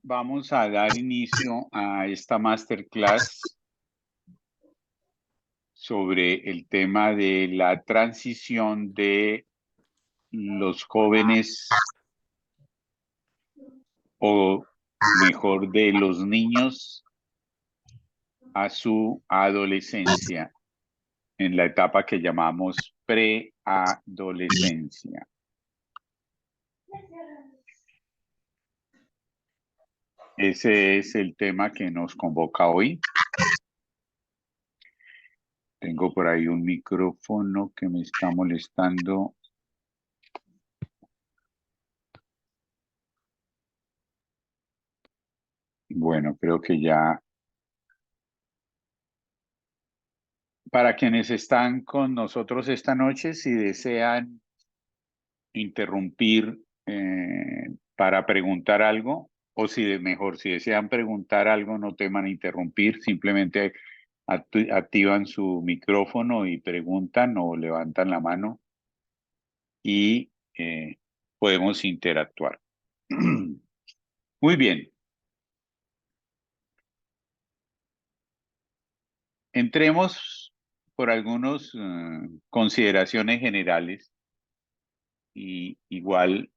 Vamos a dar inicio a esta masterclass sobre el tema de la transición de los jóvenes, o mejor, de los niños a su adolescencia, en la etapa que llamamos preadolescencia. Ese es el tema que nos convoca hoy. Tengo por ahí un micrófono que me está molestando. Bueno, creo que ya. Para quienes están con nosotros esta noche, si desean interrumpir para preguntar algo, o si mejor, si desean preguntar algo, no teman interrumpir, simplemente activan su micrófono y preguntan o levantan la mano y podemos interactuar. Muy bien. Entremos por algunas consideraciones generales y igual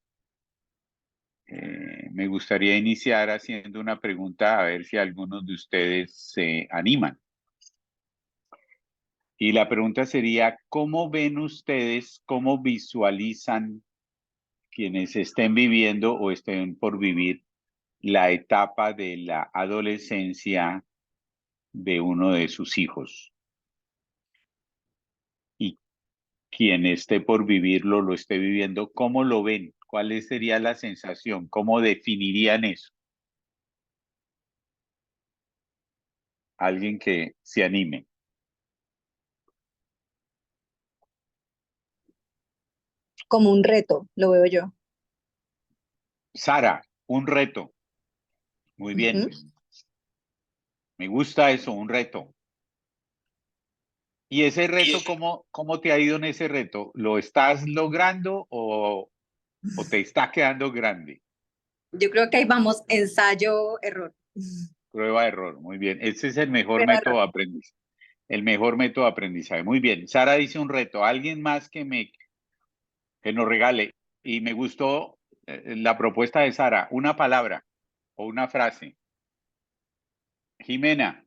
me gustaría iniciar haciendo una pregunta a ver si algunos de ustedes se animan. Y la pregunta sería, ¿cómo ven ustedes, cómo visualizan quienes estén viviendo o estén por vivir la etapa de la adolescencia de uno de sus hijos? Y quien esté por vivirlo, lo esté viviendo, ¿cómo lo ven? ¿Cuál sería la sensación? ¿Cómo definirían eso? Alguien que se anime. Como un reto, lo veo yo. Sara, un reto. Muy bien. Me gusta eso, un reto. ¿Y ese reto, cómo te ha ido en ese reto? ¿Lo estás logrando o te está quedando grande? Yo creo que ahí vamos, ensayo, error. Prueba, error. Muy bien. Ese es el mejor Prueba, método error. de aprendizaje. El mejor método de aprendizaje. Muy bien. Sara dice un reto. Alguien más que nos regale. Y me gustó la propuesta de Sara. Una palabra o una frase. Jimena.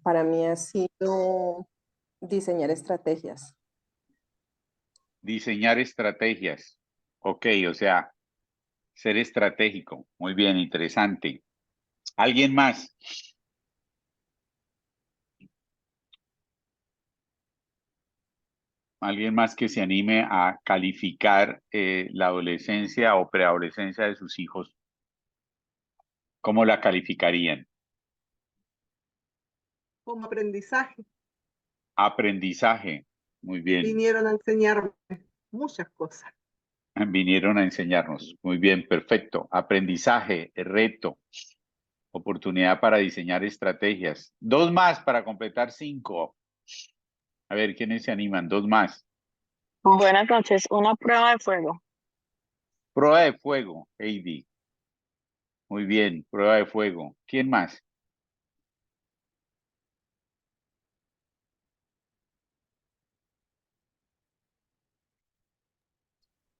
Para mí ha sido diseñar estrategias. Diseñar estrategias. Ok, o sea, ser estratégico. Muy bien, interesante. ¿Alguien más? ¿Alguien más que se anime a calificar la adolescencia o preadolescencia de sus hijos? ¿Cómo la calificarían? Como aprendizaje. Aprendizaje. Muy bien. Vinieron a enseñarme muchas cosas. Vinieron a enseñarnos. Muy bien, perfecto. Aprendizaje, reto, oportunidad para diseñar estrategias. Dos más para completar 5. A ver, ¿quiénes se animan? Dos más. Buenas noches, una prueba de fuego. Prueba de fuego, Heidi. Muy bien, prueba de fuego. ¿Quién más?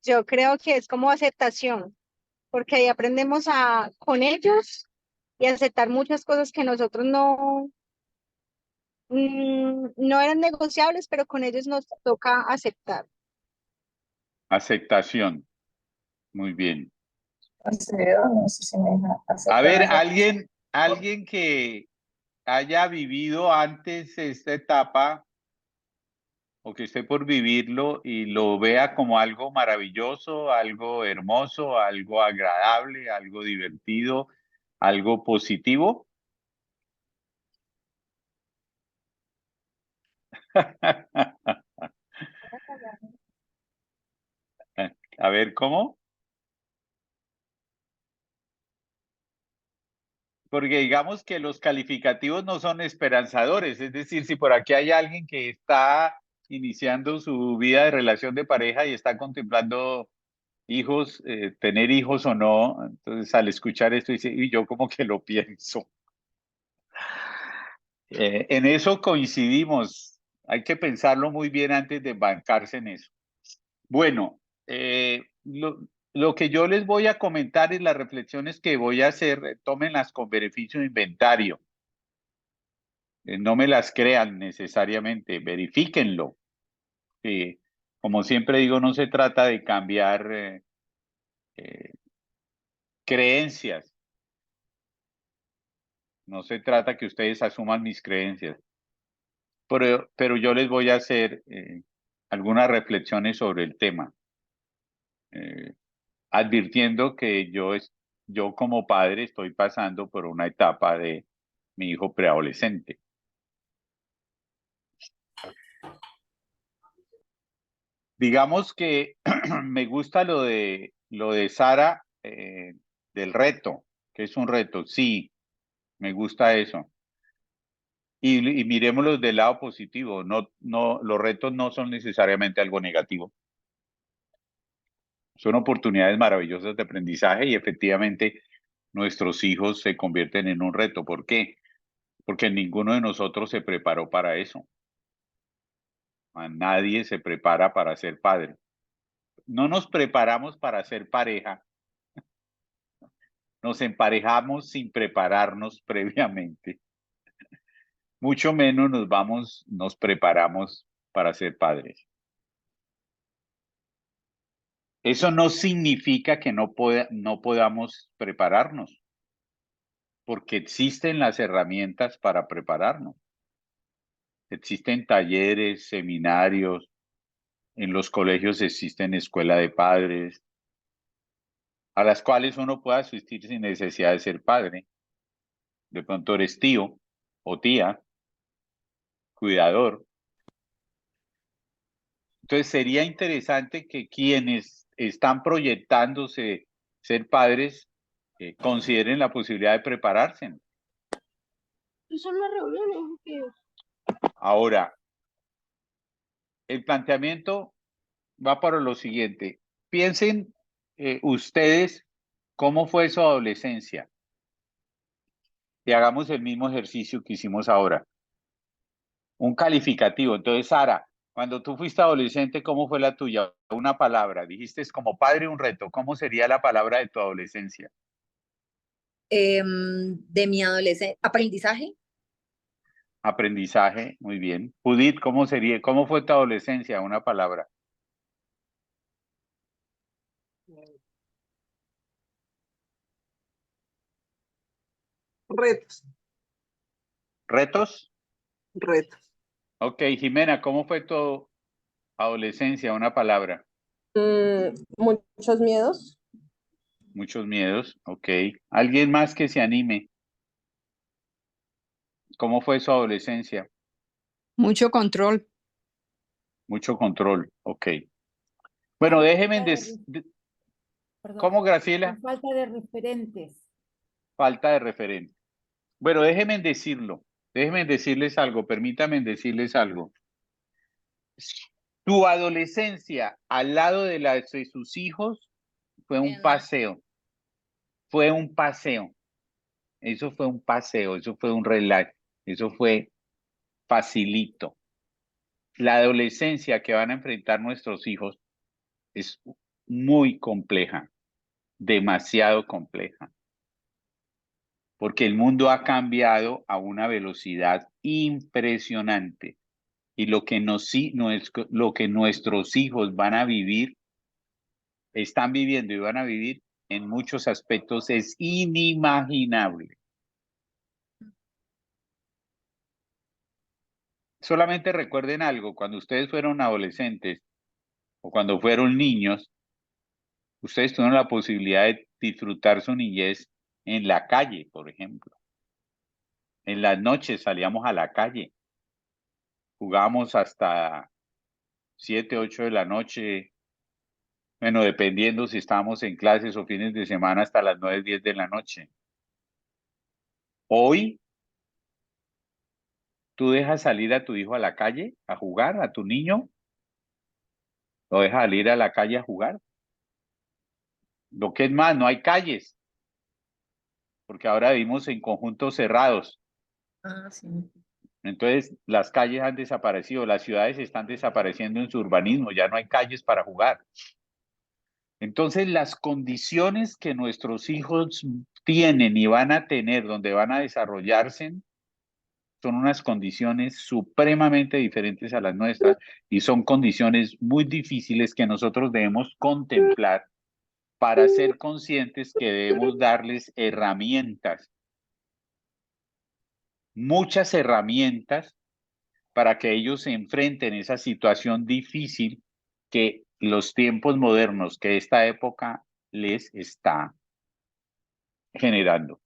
Yo creo que es como aceptación, porque ahí aprendemos con ellos y aceptar muchas cosas que nosotros no eran negociables, pero con ellos nos toca aceptar. Aceptación. Muy bien. No sé si me deja A ver, aceptar. alguien que haya vivido antes esta etapa o que esté por vivirlo y lo vea como algo maravilloso, algo hermoso, algo agradable, algo divertido, algo positivo. A ver, ¿cómo? Porque digamos que los calificativos no son esperanzadores, es decir, si por aquí hay alguien que está iniciando su vida de relación de pareja y está contemplando hijos, tener hijos o no. Entonces, al escuchar esto, dice, y yo como que lo pienso. En eso coincidimos. Hay que pensarlo muy bien antes de embarcarse en eso. Bueno, lo que yo les voy a comentar y las reflexiones que voy a hacer, tómenlas con beneficio de inventario. No me las crean necesariamente, verifíquenlo. Como siempre digo, no se trata de cambiar creencias. No se trata que ustedes asuman mis creencias. Pero yo les voy a hacer algunas reflexiones sobre el tema, advirtiendo que yo como padre estoy pasando por una etapa de mi hijo preadolescente. Digamos que me gusta lo de Sara, del reto, que es un reto. Sí, me gusta eso. Y miremoslo del lado positivo. Los retos no son necesariamente algo negativo. Son oportunidades maravillosas de aprendizaje y efectivamente nuestros hijos se convierten en un reto. ¿Por qué? Porque ninguno de nosotros se preparó para eso. Nadie se prepara para ser padre. No nos preparamos para ser pareja. Nos emparejamos sin prepararnos previamente. Mucho menos nos preparamos para ser padres. Eso no significa que no podamos prepararnos, porque existen las herramientas para prepararnos. Existen talleres, seminarios, en los colegios existen escuela de padres, a las cuales uno puede asistir sin necesidad de ser padre. De pronto eres tío o tía, cuidador. Entonces sería interesante que quienes están proyectándose ser padres consideren la posibilidad de prepararse. Son las reuniones. Ahora, el planteamiento va para lo siguiente. Piensen ustedes cómo fue su adolescencia y hagamos el mismo ejercicio que hicimos ahora. Un calificativo. Entonces, Sara, cuando tú fuiste adolescente, ¿cómo fue la tuya? Una palabra. Dijiste es como padre un reto. ¿Cómo sería la palabra de tu adolescencia? De mi adolescencia, aprendizaje, Aprendizaje, muy bien. Judith, ¿cómo sería? ¿Cómo fue tu adolescencia? Una palabra. Retos, ¿Retos? retos. Ok, Jimena, ¿cómo fue tu adolescencia? Una palabra. Muchos miedos. Muchos miedos. Ok. ¿Alguien más que se anime? ¿Cómo fue su adolescencia? Mucho control. Mucho control. Ok. Bueno, déjenme Perdón, ¿Cómo, Graciela? falta de referentes. Falta de referente. Bueno, déjenme decirlo. Déjenme decirles algo. Permítanme decirles algo. Tu adolescencia al lado de la de sus hijos fue un paseo. Fue un paseo. Eso fue un paseo. Eso fue un relax. Eso fue facilito. La adolescencia que van a enfrentar nuestros hijos es muy compleja, demasiado compleja, porque el mundo ha cambiado a una velocidad impresionante y lo que nuestros hijos van a vivir, están viviendo y van a vivir en muchos aspectos es inimaginable. Solamente recuerden algo, cuando ustedes fueron adolescentes o cuando fueron niños, ustedes tuvieron la posibilidad de disfrutar su niñez en la calle, por ejemplo. En las noches salíamos a la calle, jugábamos hasta 7, 8 de la noche, bueno, dependiendo si estábamos en clases o fines de semana hasta las 9, 10 de la noche. Hoy, tú dejas salir a tu hijo a la calle a jugar, a tu niño, lo dejas salir a la calle a jugar. Lo que es más, no hay calles, porque ahora vivimos en conjuntos cerrados. Ah, sí. Entonces, las calles han desaparecido, las ciudades están desapareciendo en su urbanismo, ya no hay calles para jugar. Entonces, las condiciones que nuestros hijos tienen y van a tener, donde van a desarrollarse, son unas condiciones supremamente diferentes a las nuestras y son condiciones muy difíciles que nosotros debemos contemplar para ser conscientes que debemos darles herramientas, muchas herramientas para que ellos se enfrenten a esa situación difícil que los tiempos modernos, que esta época les está generando.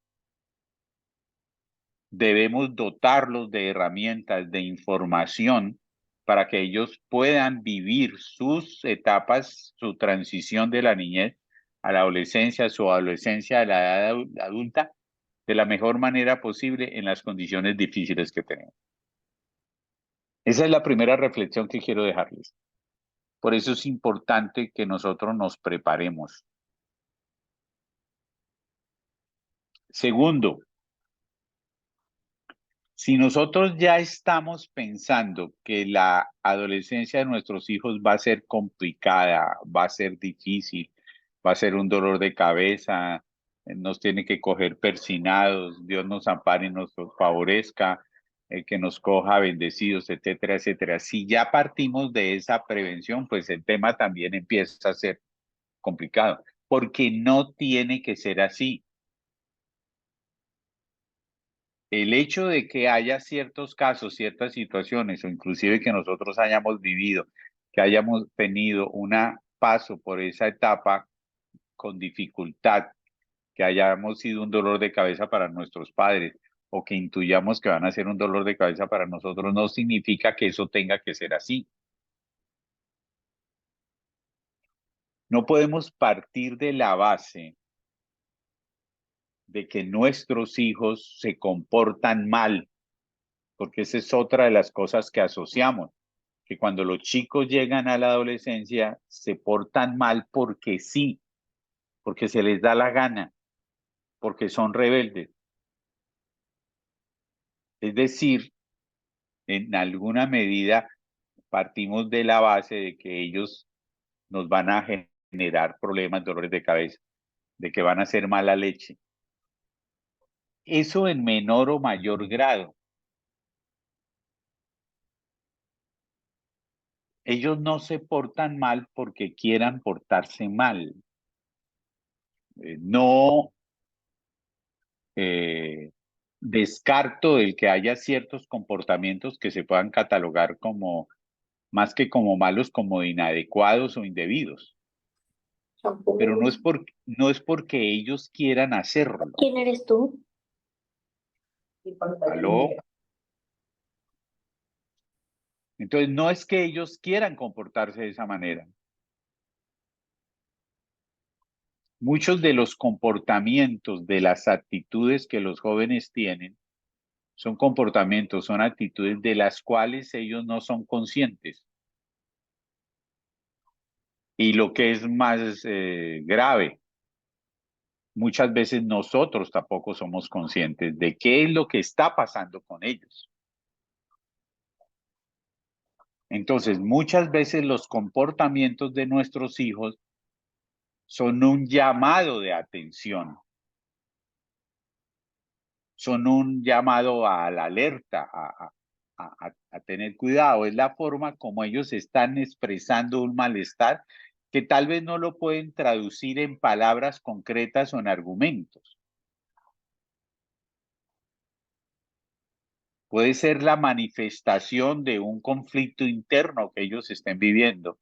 Debemos dotarlos de herramientas, de información, para que ellos puedan vivir sus etapas, su transición de la niñez a la adolescencia, su adolescencia a la edad adulta, de la mejor manera posible en las condiciones difíciles que tenemos. Esa es la primera reflexión que quiero dejarles. Por eso es importante que nosotros nos preparemos. Segundo, si nosotros ya estamos pensando que la adolescencia de nuestros hijos va a ser complicada, va a ser difícil, va a ser un dolor de cabeza, nos tiene que coger persinados, Dios nos ampare y nos favorezca, que nos coja bendecidos, etcétera, etcétera. Si ya partimos de esa prevención, pues el tema también empieza a ser complicado, porque no tiene que ser así. El hecho de que haya ciertos casos, ciertas situaciones, o inclusive que nosotros hayamos vivido, que hayamos tenido un paso por esa etapa con dificultad, que hayamos sido un dolor de cabeza para nuestros padres, o que intuyamos que van a ser un dolor de cabeza para nosotros, no significa que eso tenga que ser así. No podemos partir de la base de que nuestros hijos se comportan mal, porque esa es otra de las cosas que asociamos, que cuando los chicos llegan a la adolescencia se portan mal porque sí, porque se les da la gana, porque son rebeldes. Es decir, en alguna medida partimos de la base de que ellos nos van a generar problemas, dolores de cabeza, de que van a ser mala leche. Eso en menor o mayor grado. Ellos no se portan mal porque quieran portarse mal. No descarto el que haya ciertos comportamientos que se puedan catalogar como, más que como malos, como inadecuados o indebidos. Pero no es porque ellos quieran hacerlo. ¿Quién eres tú? ¿Aló? Entonces, no es que ellos quieran comportarse de esa manera. Muchos de los comportamientos, de las actitudes que los jóvenes tienen, son comportamientos, son actitudes de las cuales ellos no son conscientes. Y lo que es más grave, muchas veces nosotros tampoco somos conscientes de qué es lo que está pasando con ellos. Entonces, muchas veces los comportamientos de nuestros hijos son un llamado de atención, son un llamado a la alerta, a tener cuidado. Es la forma como ellos están expresando un malestar que tal vez no lo pueden traducir en palabras concretas o en argumentos. Puede ser la manifestación de un conflicto interno que ellos estén viviendo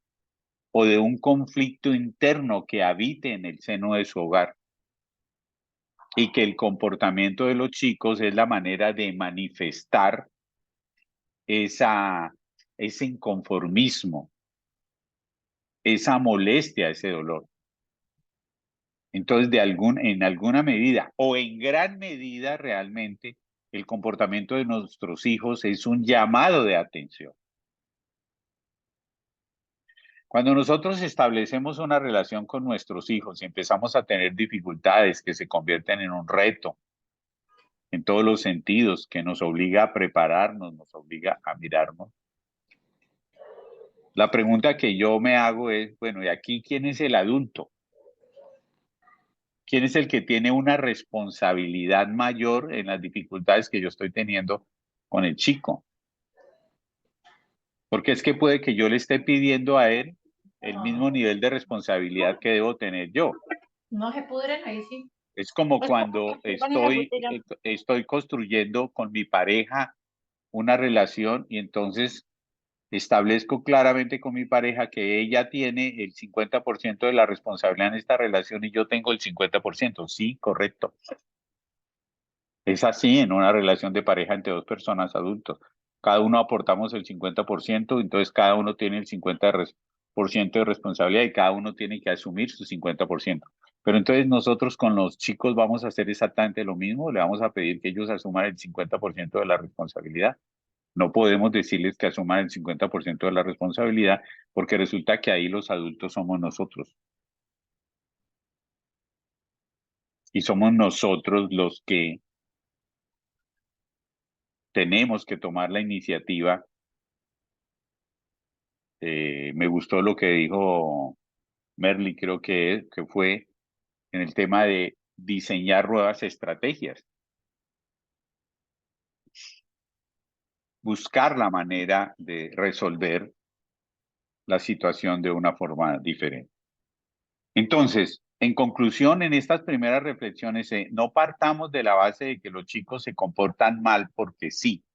o de un conflicto interno que habite en el seno de su hogar. Y que el comportamiento de los chicos es la manera de manifestar ese inconformismo, esa molestia, ese dolor. Entonces, en alguna medida o en gran medida realmente, el comportamiento de nuestros hijos es un llamado de atención. Cuando nosotros establecemos una relación con nuestros hijos y empezamos a tener dificultades que se convierten en un reto en todos los sentidos, que nos obliga a prepararnos, nos obliga a mirarnos, la pregunta que yo me hago es, bueno, ¿y aquí quién es el adulto? ¿Quién es el que tiene una responsabilidad mayor en las dificultades que yo estoy teniendo con el chico? Porque es que puede que yo le esté pidiendo a él el mismo nivel de responsabilidad que debo tener yo. No se pudren ahí, sí. Es como Pues, cuando ponen la botella. estoy construyendo con mi pareja una relación y entonces establezco claramente con mi pareja que ella tiene el 50% de la responsabilidad en esta relación y yo tengo el 50%. Sí, correcto. Es así en una relación de pareja entre dos personas adultos. Cada uno aportamos el 50%, entonces cada uno tiene el 50% de responsabilidad y cada uno tiene que asumir su 50%. Pero entonces nosotros con los chicos vamos a hacer exactamente lo mismo, le vamos a pedir que ellos asuman el 50% de la responsabilidad. No podemos decirles que asuman el 50% de la responsabilidad porque resulta que ahí los adultos somos nosotros. Y somos nosotros los que tenemos que tomar la iniciativa. Me gustó lo que dijo Merly, creo que fue en el tema de diseñar nuevas estrategias, buscar la manera de resolver la situación de una forma diferente. Entonces, en conclusión, en estas primeras reflexiones, no partamos de la base de que los chicos se comportan mal porque sí,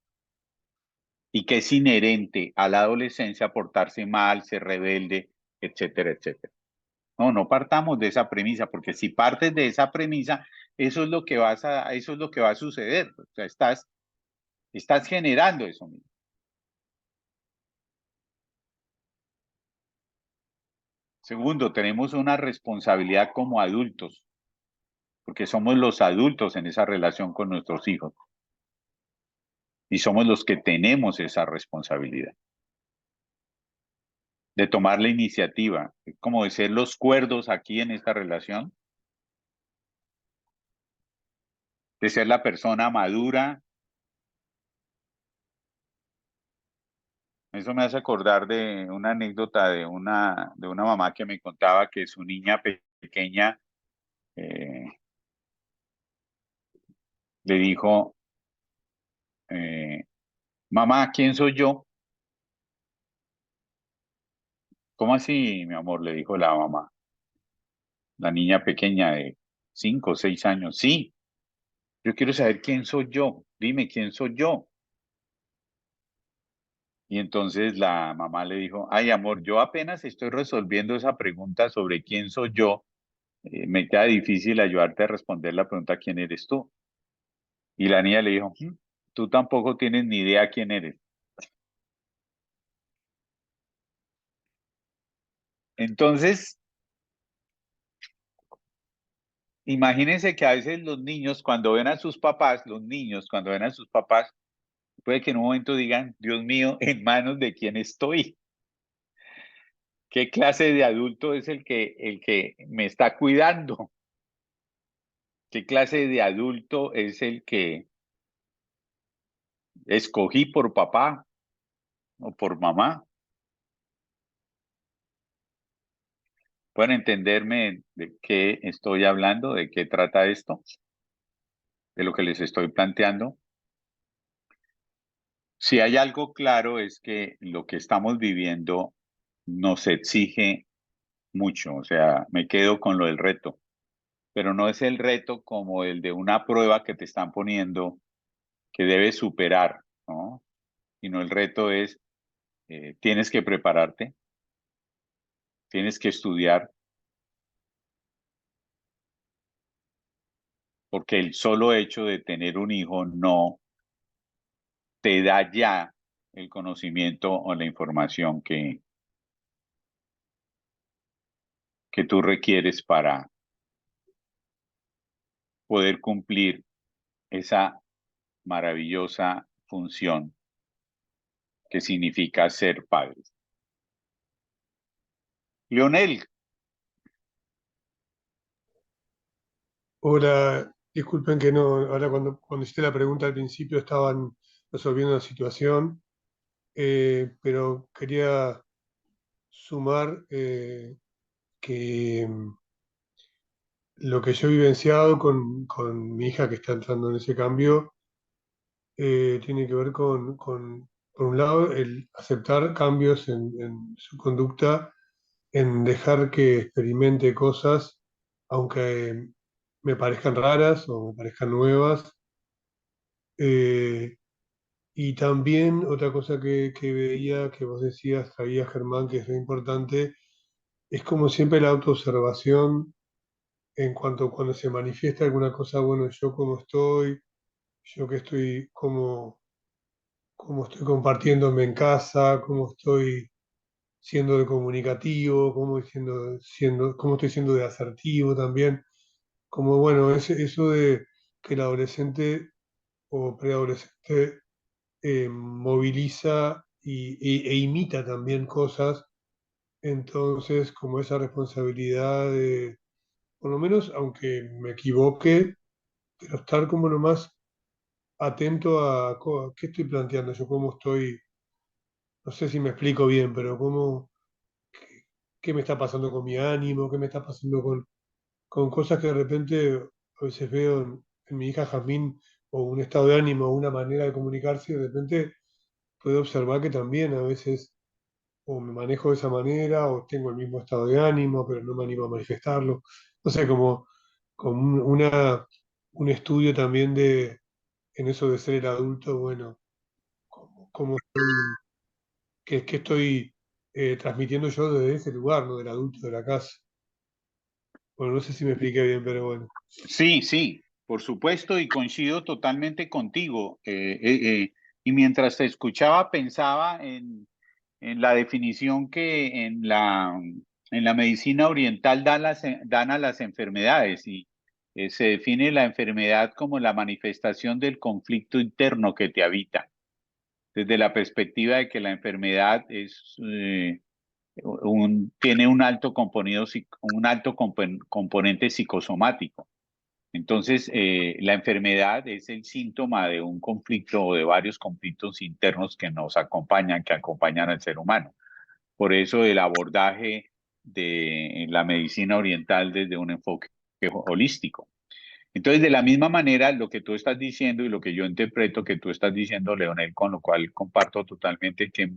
y que es inherente a la adolescencia portarse mal, ser rebelde, etcétera, etcétera. No partamos de esa premisa, porque si partes de esa premisa, eso es lo que eso es lo que va a suceder. O sea, estás generando eso mismo. Segundo, tenemos una responsabilidad como adultos, porque somos los adultos en esa relación con nuestros hijos. Y somos los que tenemos esa responsabilidad de tomar la iniciativa, como de ser los cuerdos aquí en esta relación, de ser la persona madura. Eso me hace acordar de una anécdota de una mamá que me contaba que su niña pequeña le dijo, mamá, ¿quién soy yo? ¿Cómo así, mi amor? Le dijo la mamá. La niña pequeña de 5 o 6 años. Sí, yo quiero saber quién soy yo. Dime quién soy yo. Y entonces la mamá le dijo, ay, amor, yo apenas estoy resolviendo esa pregunta sobre quién soy yo. Me queda difícil ayudarte a responder la pregunta quién eres tú. Y la niña le dijo, tú tampoco tienes ni idea quién eres. Entonces, imagínense que a veces los niños cuando ven a sus papás, puede que en un momento digan, Dios mío, ¿en manos de quién estoy? ¿Qué clase de adulto es el que me está cuidando? ¿Qué clase de adulto es el que escogí por papá o por mamá? ¿Pueden entenderme de qué estoy hablando? ¿De qué trata esto? ¿De lo que les estoy planteando? Si hay algo claro es que lo que estamos viviendo nos exige mucho, o sea, me quedo con lo del reto, pero no es el reto como el de una prueba que te están poniendo que debes superar, ¿no? Sino el reto es, tienes que prepararte, tienes que estudiar, porque el solo hecho de tener un hijo no te da ya el conocimiento o la información que tú requieres para poder cumplir esa maravillosa función que significa ser padres. Leonel, Hola, disculpen que no, ahora cuando hiciste la pregunta al principio estaban resolviendo la situación, pero quería sumar que lo que yo he vivenciado con mi hija que está entrando en ese cambio tiene que ver por un lado, el aceptar cambios en su conducta, en dejar que experimente cosas, aunque me parezcan raras o me parezcan nuevas. Y también otra cosa que veía, que vos decías, traía Germán, que es muy importante, es como siempre la autoobservación en cuanto cuando se manifiesta alguna cosa, bueno, yo cómo estoy, yo que estoy, cómo estoy compartiéndome en casa, cómo estoy siendo de comunicativo, cómo estoy siendo de asertivo también, como bueno, eso de que el adolescente o preadolescente moviliza e imita también cosas, entonces como esa responsabilidad de, por lo menos aunque me equivoque, pero estar como lo más atento a qué estoy planteando yo, cómo estoy, no sé si me explico bien, pero qué me está pasando con mi ánimo, qué me está pasando con cosas que de repente a veces veo en mi hija Jazmín, o un estado de ánimo, o una manera de comunicarse, y de repente puedo observar que también a veces o me manejo de esa manera, o tengo el mismo estado de ánimo, pero no me animo a manifestarlo. No sé, como un estudio también en eso de ser el adulto, bueno, cómo qué estoy transmitiendo yo desde ese lugar, ¿no? Del adulto de la casa. Bueno, no sé si me expliqué bien, pero bueno. sí, sí, por supuesto, y coincido totalmente contigo. Y mientras te escuchaba, pensaba en la definición que en la medicina oriental dan a las enfermedades, y se define la enfermedad como la manifestación del conflicto interno que te habita, desde la perspectiva de que la enfermedad tiene un alto componente psicosomático. Entonces, la enfermedad es el síntoma de un conflicto o de varios conflictos internos que nos acompañan, que acompañan al ser humano. Por eso el abordaje de la medicina oriental desde un enfoque holístico. Entonces, de la misma manera, lo que tú estás diciendo y lo que yo interpreto que tú estás diciendo, Leonel, con lo cual comparto totalmente que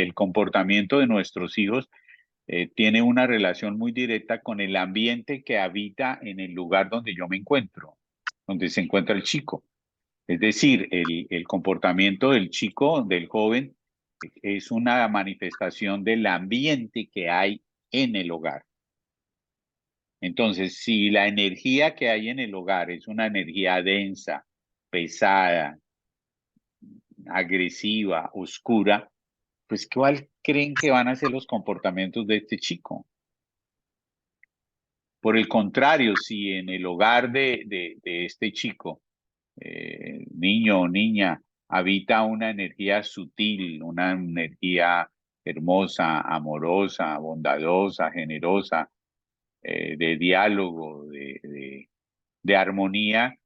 el comportamiento de nuestros hijos tiene una relación muy directa con el ambiente que habita en el lugar donde yo me encuentro, donde se encuentra el chico. Es decir, el comportamiento del chico, del joven, es una manifestación del ambiente que hay en el hogar. Entonces, si la energía que hay en el hogar es una energía densa, pesada, agresiva, oscura, pues ¿cuál creen que van a ser los comportamientos de este chico? Por el contrario, si en el hogar de este chico, niño o niña, habita una energía sutil, una energía hermosa, amorosa, bondadosa, generosa, de diálogo, de armonía,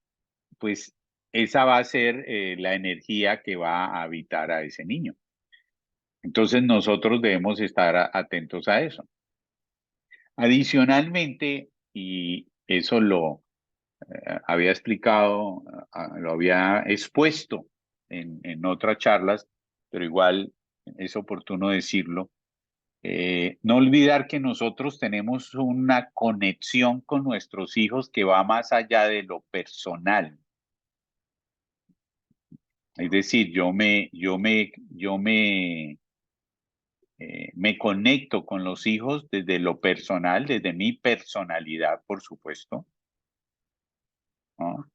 pues esa va a ser la energía que va a habitar a ese niño. Entonces nosotros debemos estar atentos a eso. Adicionalmente, y eso lo había explicado, lo había expuesto en otras charlas, pero igual es oportuno decirlo. No olvidar que nosotros tenemos una conexión con nuestros hijos que va más allá de lo personal. Es decir, me conecto con los hijos desde lo personal, desde mi personalidad, por supuesto, ¿no?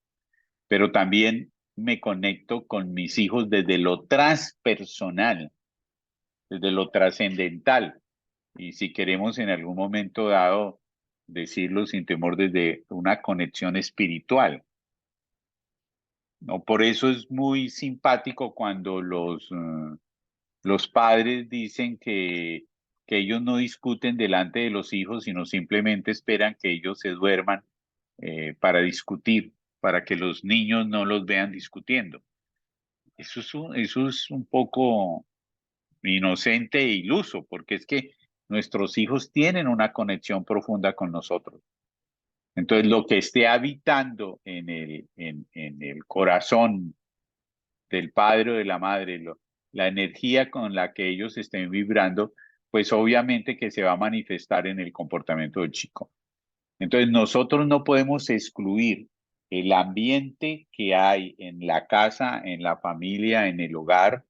Pero también me conecto con mis hijos desde lo transpersonal, desde lo trascendental. Y si queremos en algún momento dado decirlo sin temor, desde una conexión espiritual, ¿no? Por eso es muy simpático cuando los padres dicen que ellos no discuten delante de los hijos, sino simplemente esperan que ellos se duerman para discutir, para que los niños no los vean discutiendo. Eso es un poco inocente e iluso, porque es que nuestros hijos tienen una conexión profunda con nosotros. Entonces, lo que esté habitando en el corazón del padre o de la madre, la energía con la que ellos estén vibrando, pues obviamente que se va a manifestar en el comportamiento del chico. Entonces, nosotros no podemos excluir el ambiente que hay en la casa, en la familia, en el hogar,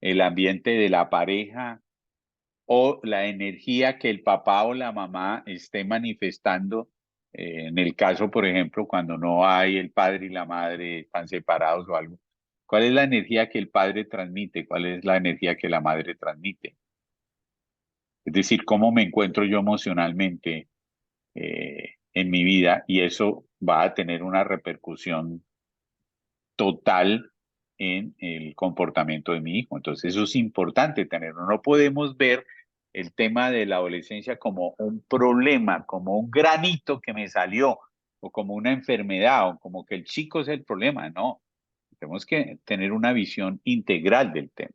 el ambiente de la pareja o la energía que el papá o la mamá esté manifestando. En el caso, por ejemplo, cuando no hay el padre y la madre, están separados o algo. ¿Cuál es la energía que el padre transmite? ¿Cuál es la energía que la madre transmite? Es decir, cómo me encuentro yo emocionalmente en mi vida, y eso va a tener una repercusión total en el comportamiento de mi hijo. Entonces, eso es importante tenerlo. No podemos ver el tema de la adolescencia como un problema, como un granito que me salió, o como una enfermedad, o como que el chico es el problema. No, tenemos que tener una visión integral del tema.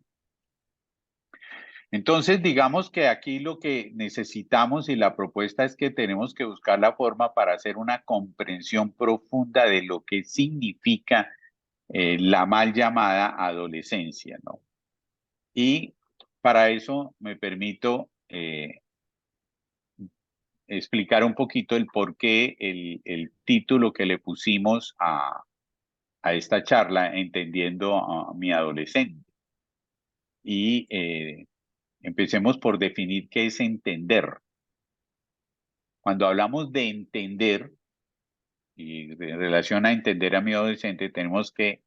Entonces, digamos que aquí lo que necesitamos y la propuesta es que tenemos que buscar la forma para hacer una comprensión profunda de lo que significa la mal llamada adolescencia, ¿no? Y para eso me permito explicar un poquito el por qué el título que le pusimos a esta charla, Entendiendo a mi adolescente. Y empecemos por definir qué es entender. Cuando hablamos de entender y en relación a entender a mi adolescente, tenemos que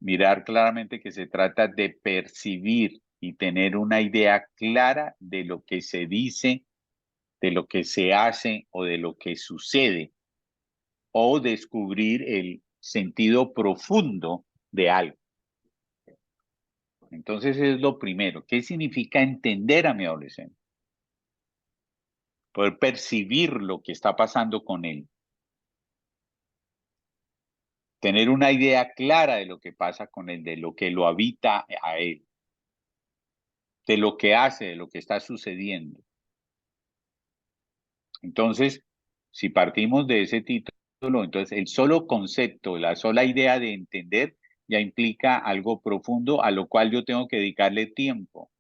mirar claramente que se trata de percibir y tener una idea clara de lo que se dice, de lo que se hace o de lo que sucede, o descubrir el sentido profundo de algo. Entonces es lo primero. ¿Qué significa entender a mi adolescente? Poder percibir lo que está pasando con él. Tener una idea clara de lo que pasa con él, de lo que lo habita a él, de lo que hace, de lo que está sucediendo. Entonces, si partimos de ese título, entonces el solo concepto, la sola idea de entender ya implica algo profundo a lo cual yo tengo que dedicarle tiempo,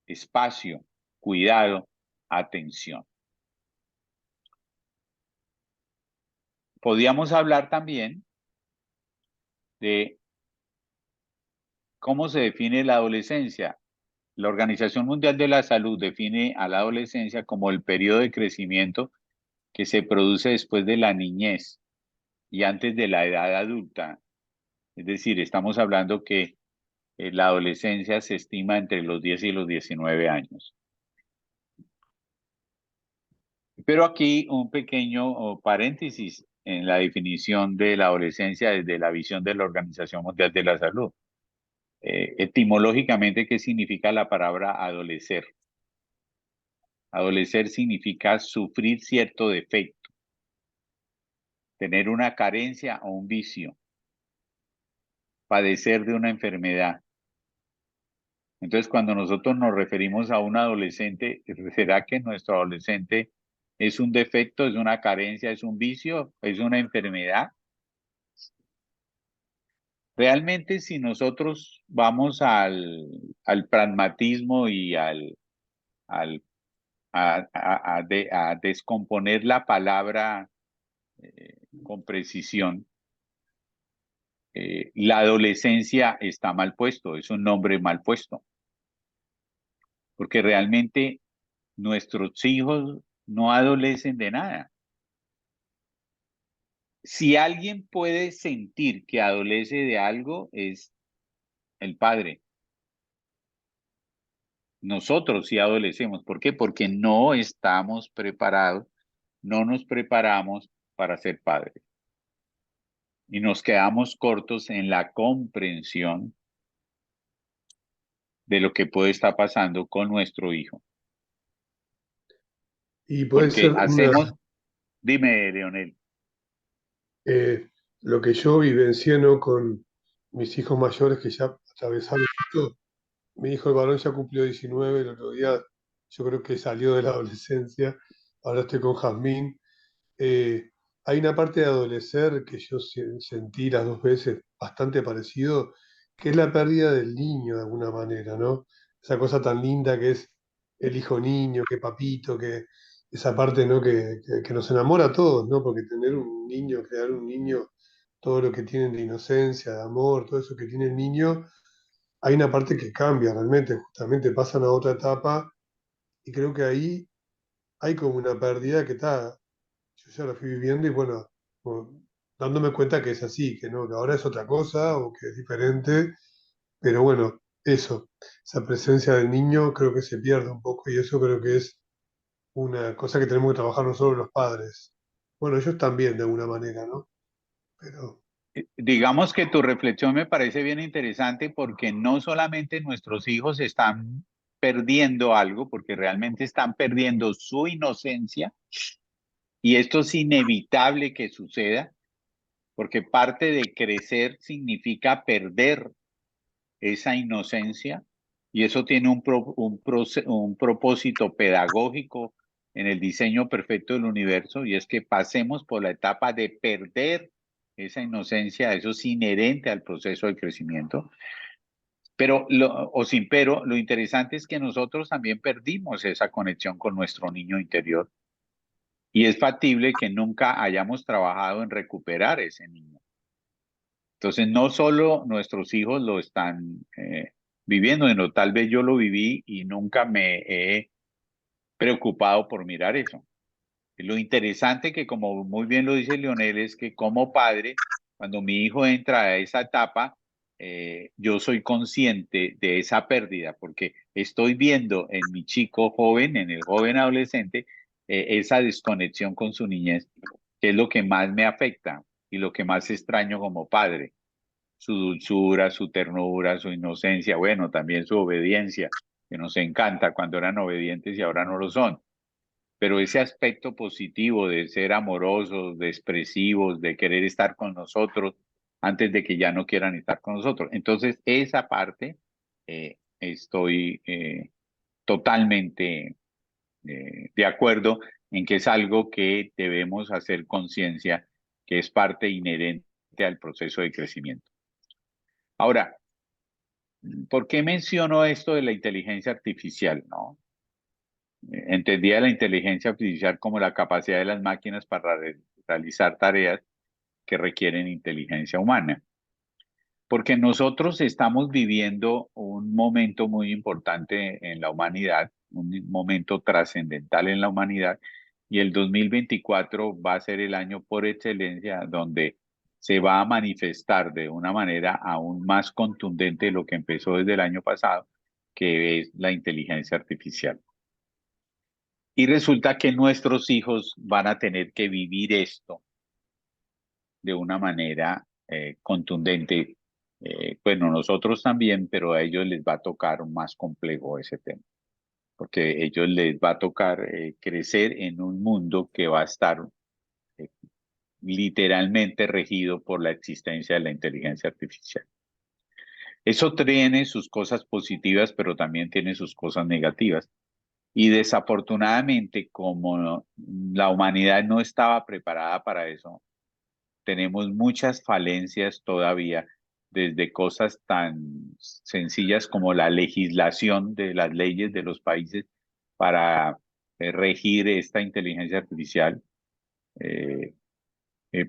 espacio, cuidado, atención. Podríamos hablar también de cómo se define la adolescencia. La Organización Mundial de la Salud define a la adolescencia como el periodo de crecimiento que se produce después de la niñez y antes de la edad adulta. Es decir, estamos hablando que la adolescencia se estima entre los 10 y los 19 años. Pero aquí un pequeño paréntesis en la definición de la adolescencia desde la visión de la Organización Mundial de la Salud. Etimológicamente, ¿qué significa la palabra adolecer? Adolecer significa sufrir cierto defecto, tener una carencia o un vicio, padecer de una enfermedad. Entonces, cuando nosotros nos referimos a un adolescente, ¿será que nuestro adolescente es un defecto, es una carencia, es un vicio, es una enfermedad? Realmente, si nosotros vamos al pragmatismo y a descomponer la palabra con precisión, la adolescencia está mal puesto, es un nombre mal puesto, porque realmente nuestros hijos no adolecen de nada. Si alguien puede sentir que adolece de algo, es el padre. Nosotros sí adolecemos. ¿Por qué? Porque no estamos preparados, no nos preparamos para ser padres. Y nos quedamos cortos en la comprensión de lo que puede estar pasando con nuestro hijo. Y puede Porque ser hacemos, dime, Leonel. lo que yo vivencié, ¿no? Con mis hijos mayores que ya atravesaron esto. Mi hijo el varón ya cumplió 19, el otro día yo creo que salió de la adolescencia, ahora estoy con Jazmín. Eh, Hay una parte de adolecer que yo sentí las dos veces bastante parecido, que es la pérdida del niño de alguna manera, ¿no? Esa cosa tan linda que es el hijo niño, que papito, que esa parte, ¿no? Que nos enamora a todos, ¿no? Porque tener un niño, crear un niño, todo lo que tienen de inocencia, de amor, todo eso que tiene el niño, hay una parte que cambia realmente, justamente pasan a otra etapa y creo que ahí hay como una pérdida que está, yo ya la fui viviendo y bueno, como dándome cuenta que es así, que no, que ahora es otra cosa o que es diferente, pero bueno, eso, esa presencia del niño creo que se pierde un poco y eso creo que es una cosa que tenemos que trabajar nosotros los padres. Bueno, ellos también de alguna manera, ¿no? Pero Digamos que tu reflexión me parece bien interesante porque no solamente nuestros hijos están perdiendo algo, porque realmente están perdiendo su inocencia, y esto es inevitable que suceda, porque parte de crecer significa perder esa inocencia, y eso tiene un propósito pedagógico en el diseño perfecto del universo, y es que pasemos por la etapa de perder esa inocencia. Eso es inherente al proceso de crecimiento. Pero, lo interesante es que nosotros también perdimos esa conexión con nuestro niño interior, y es factible que nunca hayamos trabajado en recuperar ese niño. Entonces, no solo nuestros hijos lo están viviendo, sino tal vez yo lo viví y nunca me he preocupado por mirar eso. Lo interesante que, como muy bien lo dice Leonel, es que como padre, cuando mi hijo entra a esa etapa, yo soy consciente de esa pérdida, porque estoy viendo en mi chico joven, en el joven adolescente, esa desconexión con su niñez, que es lo que más me afecta y lo que más extraño como padre. Su dulzura, su ternura, su inocencia, bueno, también su obediencia, que nos encanta cuando eran obedientes y ahora no lo son. Pero ese aspecto positivo de ser amorosos, de expresivos, de querer estar con nosotros antes de que ya no quieran estar con nosotros. Entonces, esa parte estoy totalmente de acuerdo en que es algo que debemos hacer conciencia, que es parte inherente al proceso de crecimiento. Ahora, ¿por qué menciono esto de la inteligencia artificial? ¿No? Entendía la inteligencia artificial como la capacidad de las máquinas para realizar tareas que requieren inteligencia humana. Porque nosotros estamos viviendo un momento muy importante en la humanidad, un momento trascendental en la humanidad, y el 2024 va a ser el año por excelencia donde se va a manifestar de una manera aún más contundente de lo que empezó desde el año pasado, que es la inteligencia artificial. Y resulta que nuestros hijos van a tener que vivir esto de una manera contundente. Bueno, nosotros también, pero a ellos les va a tocar más complejo ese tema, porque a ellos les va a tocar crecer en un mundo que va a estar eh, literalmente regido por la existencia de la inteligencia artificial. Eso tiene sus cosas positivas, pero también tiene sus cosas negativas. Y desafortunadamente, como la humanidad no estaba preparada para eso, tenemos muchas falencias todavía, desde cosas tan sencillas como la legislación de las leyes de los países para regir esta inteligencia artificial, eh,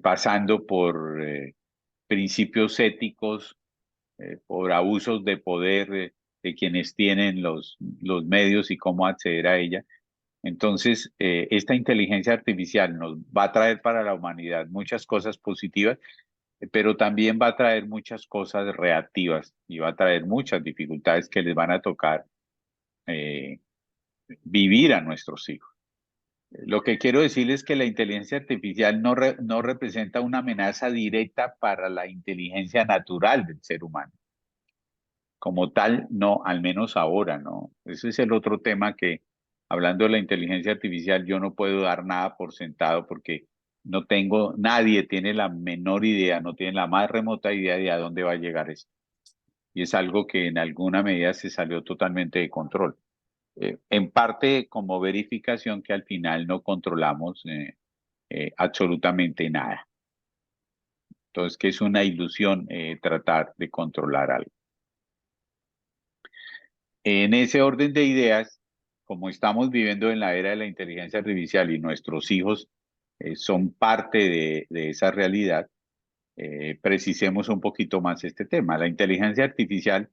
pasando por principios éticos, por abusos de poder de quienes tienen los medios y cómo acceder a ella. Entonces, esta inteligencia artificial nos va a traer para la humanidad muchas cosas positivas, pero también va a traer muchas cosas reactivas y va a traer muchas dificultades que les van a tocar eh, vivir a nuestros hijos. Lo que quiero decirles es que la inteligencia artificial no representa una amenaza directa para la inteligencia natural del ser humano. como tal, no, al menos ahora, no. Ese es el otro tema que, hablando de la inteligencia artificial, yo no puedo dar nada por sentado porque no tengo, nadie tiene la menor idea, no tiene la más remota idea de a dónde va a llegar esto. Y es algo que en alguna medida se salió totalmente de control. En parte como verificación que al final no controlamos absolutamente nada. Entonces, que es una ilusión tratar de controlar algo. En ese orden de ideas, como estamos viviendo en la era de la inteligencia artificial y nuestros hijos son parte de esa realidad, precisemos un poquito más este tema. La inteligencia artificial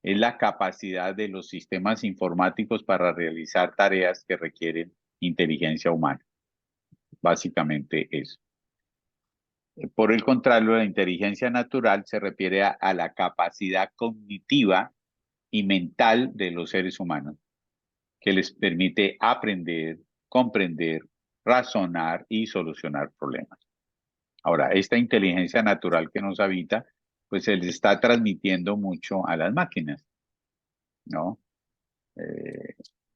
es la capacidad de los sistemas informáticos para realizar tareas que requieren inteligencia humana. Básicamente eso. Por el contrario, la inteligencia natural se refiere a la capacidad cognitiva y mental de los seres humanos, que les permite aprender, comprender, razonar y solucionar problemas. Ahora, esta inteligencia natural que nos habita, pues se le está transmitiendo mucho a las máquinas, ¿no?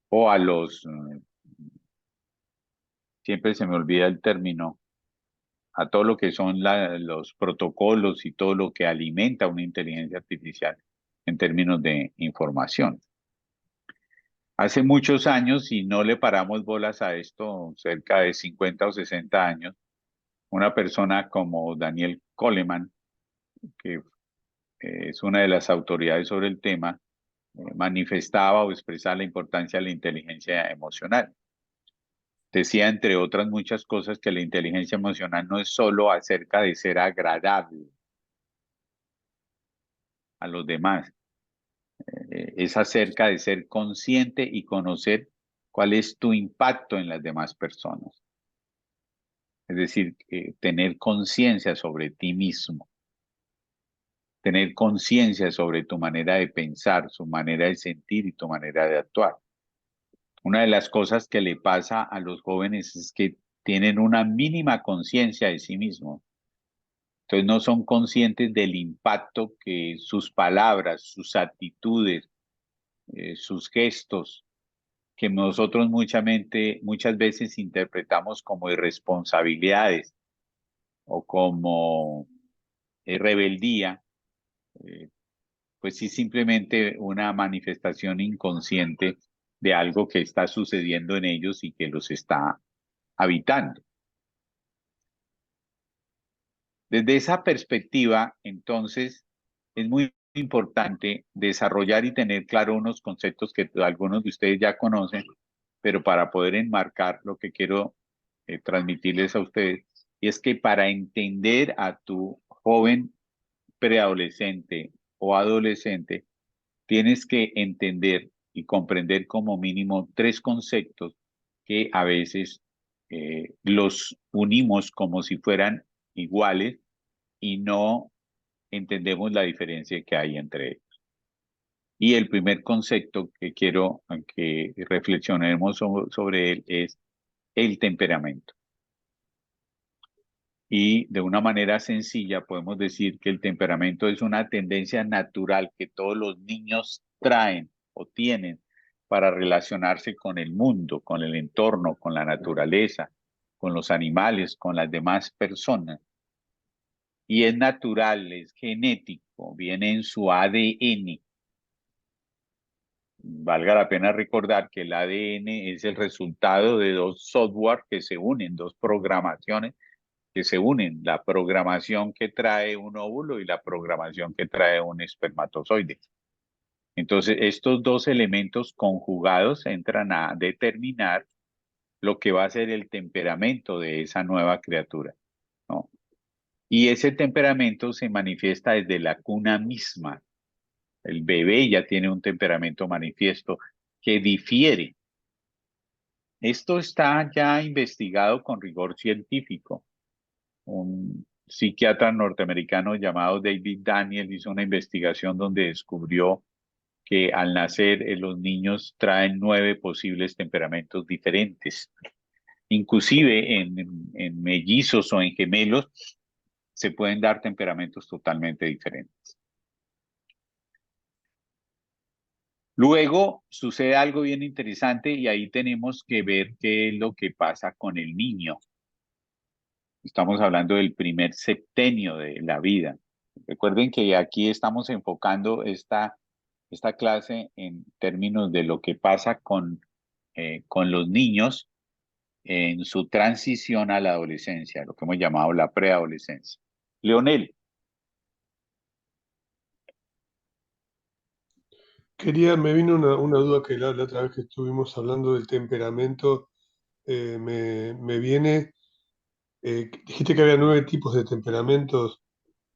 O a los, siempre se me olvida el término, a todo lo que son los protocolos y todo lo que alimenta una inteligencia artificial en términos de información. Hace muchos años, y no le paramos bolas a esto, cerca de 50 o 60 años, una persona como Daniel Goleman, que es una de las autoridades sobre el tema, manifestaba o expresaba la importancia de la inteligencia emocional. Decía, entre otras muchas cosas, que la inteligencia emocional no es solo acerca de ser agradable a los demás, es acerca de ser consciente y conocer cuál es tu impacto en las demás personas. Es decir, tener conciencia sobre ti mismo, tener conciencia sobre tu manera de pensar, su manera de sentir y tu manera de actuar. Una de las cosas que le pasa a los jóvenes es que tienen una mínima conciencia de sí mismos. Entonces no son conscientes del impacto que sus palabras, sus actitudes, sus gestos, que nosotros muchas veces interpretamos como irresponsabilidades o como rebeldía, pues sí simplemente una manifestación inconsciente de algo que está sucediendo en ellos y que los está habitando. Desde esa perspectiva, entonces, es muy importante desarrollar y tener claro unos conceptos que algunos de ustedes ya conocen, pero para poder enmarcar lo que quiero transmitirles a ustedes, y es que para entender a tu joven preadolescente o adolescente, tienes que entender y comprender como mínimo 3 conceptos que a veces los unimos como si fueran iguales y no entendemos la diferencia que hay entre ellos. Y el primer concepto que quiero que reflexionemos sobre él es el temperamento. Y de una manera sencilla podemos decir que el temperamento es una tendencia natural que todos los niños traen o tienen para relacionarse con el mundo, con el entorno, con la naturaleza, con los animales, con las demás personas. Y es natural, es genético, viene en su ADN. Valga la pena recordar que el ADN es el resultado de 2 software que se unen, 2 programaciones que se unen, la programación que trae un óvulo y la programación que trae un espermatozoide. Entonces, estos 2 elementos conjugados entran a determinar lo que va a ser el temperamento de esa nueva criatura, ¿no? Y ese temperamento se manifiesta desde la cuna misma. El bebé ya tiene un temperamento manifiesto que difiere. Esto está ya investigado con rigor científico. Un psiquiatra norteamericano llamado David Daniel hizo una investigación donde descubrió que al nacer los niños traen 9 posibles temperamentos diferentes. Inclusive en mellizos o en gemelos se pueden dar temperamentos totalmente diferentes. Luego sucede algo bien interesante y ahí tenemos que ver qué es lo que pasa con el niño. Estamos hablando del primer septenio de la vida. Recuerden que aquí estamos enfocando esta clase en términos de lo que pasa con los niños en su transición a la adolescencia, lo que hemos llamado la preadolescencia. Leonel. Me vino una duda que la otra vez que estuvimos hablando del temperamento, me viene, dijiste que había 9 tipos de temperamentos,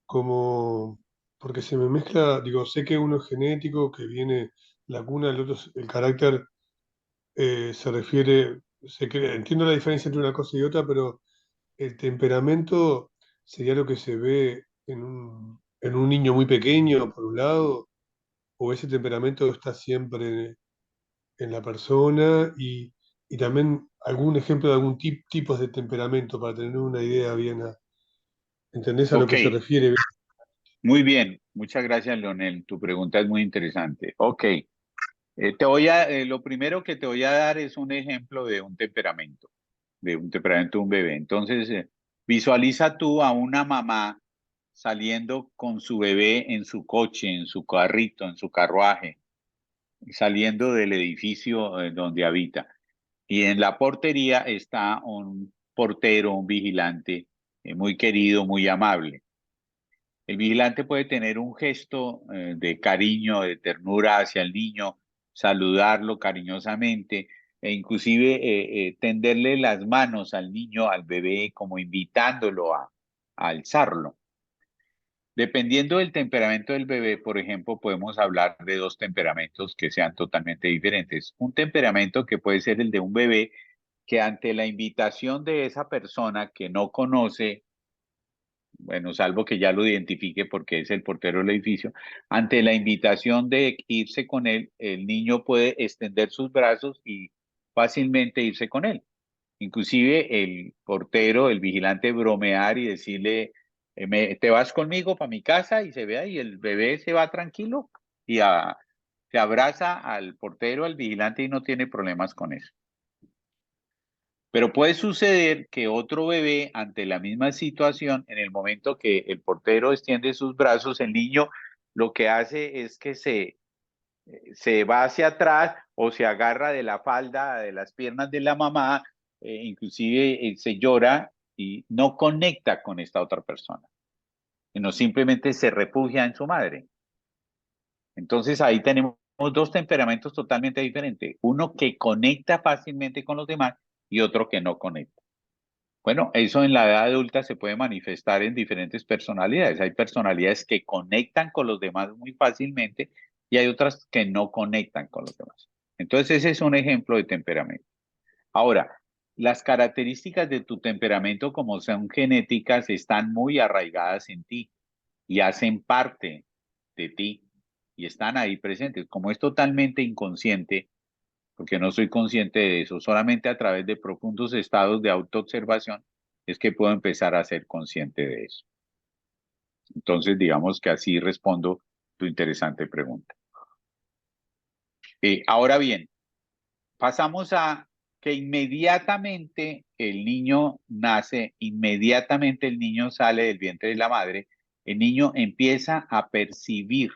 como, porque se me mezcla, digo, sé que uno es genético, que viene la cuna, el otro, el carácter se refiere, entiendo la diferencia entre una cosa y otra, pero el temperamento sería lo que se ve en un niño muy pequeño, por un lado, o ese temperamento está siempre en la persona y también algún ejemplo de algún tipo de temperamento para tener una idea bien, ¿entendés a lo Ok, que se refiere? muy bien. Muchas gracias, Leonel. Tu pregunta es muy interesante. Ok, lo primero que te voy a dar es un ejemplo de un temperamento de un bebé. Entonces, visualiza tú a una mamá saliendo con su bebé en su coche, en su carrito, en su carruaje, saliendo del edificio donde habita. Y en la portería está un portero, un vigilante muy querido, muy amable. El vigilante puede tener un gesto de cariño, de ternura hacia el niño, saludarlo cariñosamente e inclusive tenderle las manos al niño, al bebé, como invitándolo a alzarlo. Dependiendo del temperamento del bebé, por ejemplo, podemos hablar de dos temperamentos que sean totalmente diferentes. Un temperamento que puede ser el de un bebé que ante la invitación de esa persona que no conoce, bueno, salvo que ya lo identifique porque es el portero del edificio, ante la invitación de irse con él, el niño puede extender sus brazos y fácilmente irse con él. Inclusive el portero, el vigilante, bromear y decirle, te vas conmigo para mi casa y se vea y el bebé se va tranquilo y se abraza al portero, al vigilante y no tiene problemas con eso. Pero puede suceder que otro bebé, ante la misma situación, en el momento que el portero extiende sus brazos, el niño lo que hace es que se va hacia atrás o se agarra de la falda, de las piernas de la mamá, inclusive se llora y no conecta con esta otra persona, sino simplemente se refugia en su madre. Entonces ahí tenemos dos temperamentos totalmente diferentes, uno que conecta fácilmente con los demás y otro que no conecta. Bueno, eso en la edad adulta se puede manifestar en diferentes personalidades. Hay personalidades que conectan con los demás muy fácilmente y hay otras que no conectan con los demás. Entonces, ese es un ejemplo de temperamento. Ahora, las características de tu temperamento, como son genéticas, están muy arraigadas en ti y hacen parte de ti y están ahí presentes. Como es totalmente inconsciente, porque no soy consciente de eso, solamente a través de profundos estados de autoobservación es que puedo empezar a ser consciente de eso. Entonces, digamos que así respondo tu interesante pregunta. Ahora bien, pasamos a que inmediatamente el niño nace, inmediatamente el niño sale del vientre de la madre, el niño empieza a percibir.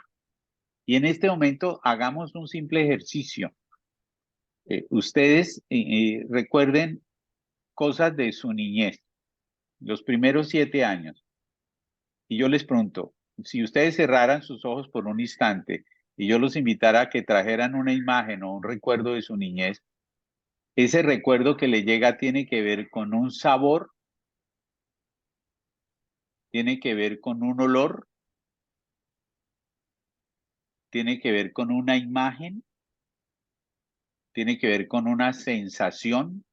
Y en este momento hagamos un simple ejercicio. Ustedes recuerden cosas de su niñez, los primeros 7 años. Y yo les pregunto, si ustedes cerraran sus ojos por un instante y yo los invitara a que trajeran una imagen o un recuerdo de su niñez, ese recuerdo que le llega tiene que ver con un sabor, tiene que ver con un olor, tiene que ver con una imagen, tiene que ver con una sensación,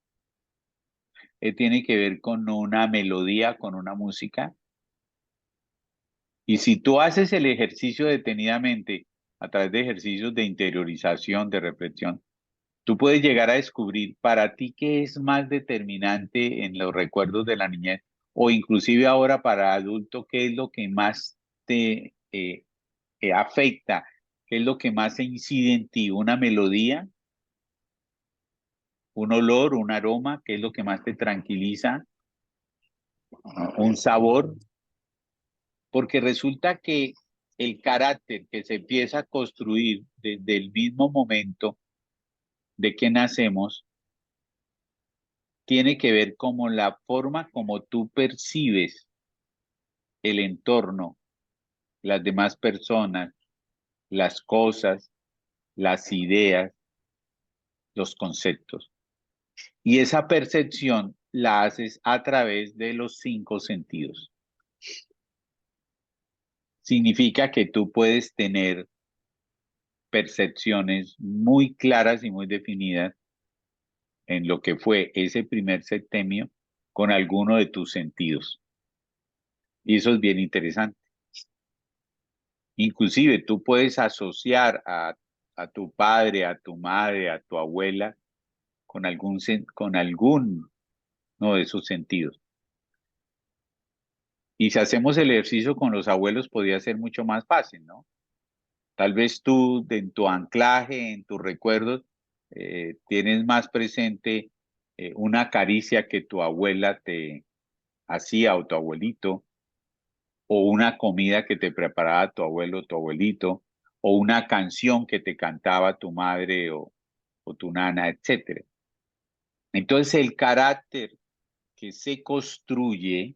tiene que ver con una melodía, con una música. Y si tú haces el ejercicio detenidamente a través de ejercicios de interiorización, de reflexión, tú puedes llegar a descubrir para ti qué es más determinante en los recuerdos de la niñez o inclusive ahora para adulto, qué es lo que más te afecta ¿Qué es lo que más se incide en ti? ¿Una melodía? ¿Un olor? ¿Un aroma? ¿Qué es lo que más te tranquiliza? ¿Un sabor? Porque resulta que el carácter que se empieza a construir desde el mismo momento de que nacemos tiene que ver con la forma como tú percibes el entorno, las demás personas, las cosas, las ideas, los conceptos. Y esa percepción la haces a través de los 5 sentidos. Significa que tú puedes tener percepciones muy claras y muy definidas en lo que fue ese primer septenio con alguno de tus sentidos. Y eso es bien interesante. Inclusive tú puedes asociar a tu padre, a tu madre, a tu abuela con alguno de esos sentidos. Y si hacemos el ejercicio con los abuelos, podría ser mucho más fácil, ¿no? Tal vez tú, en tu anclaje, en tus recuerdos, tienes más presente una caricia que tu abuela te hacía o tu abuelito, o una comida que te preparaba tu abuelo o tu abuelito, o una canción que te cantaba tu madre o tu nana, etc. Entonces el carácter que se construye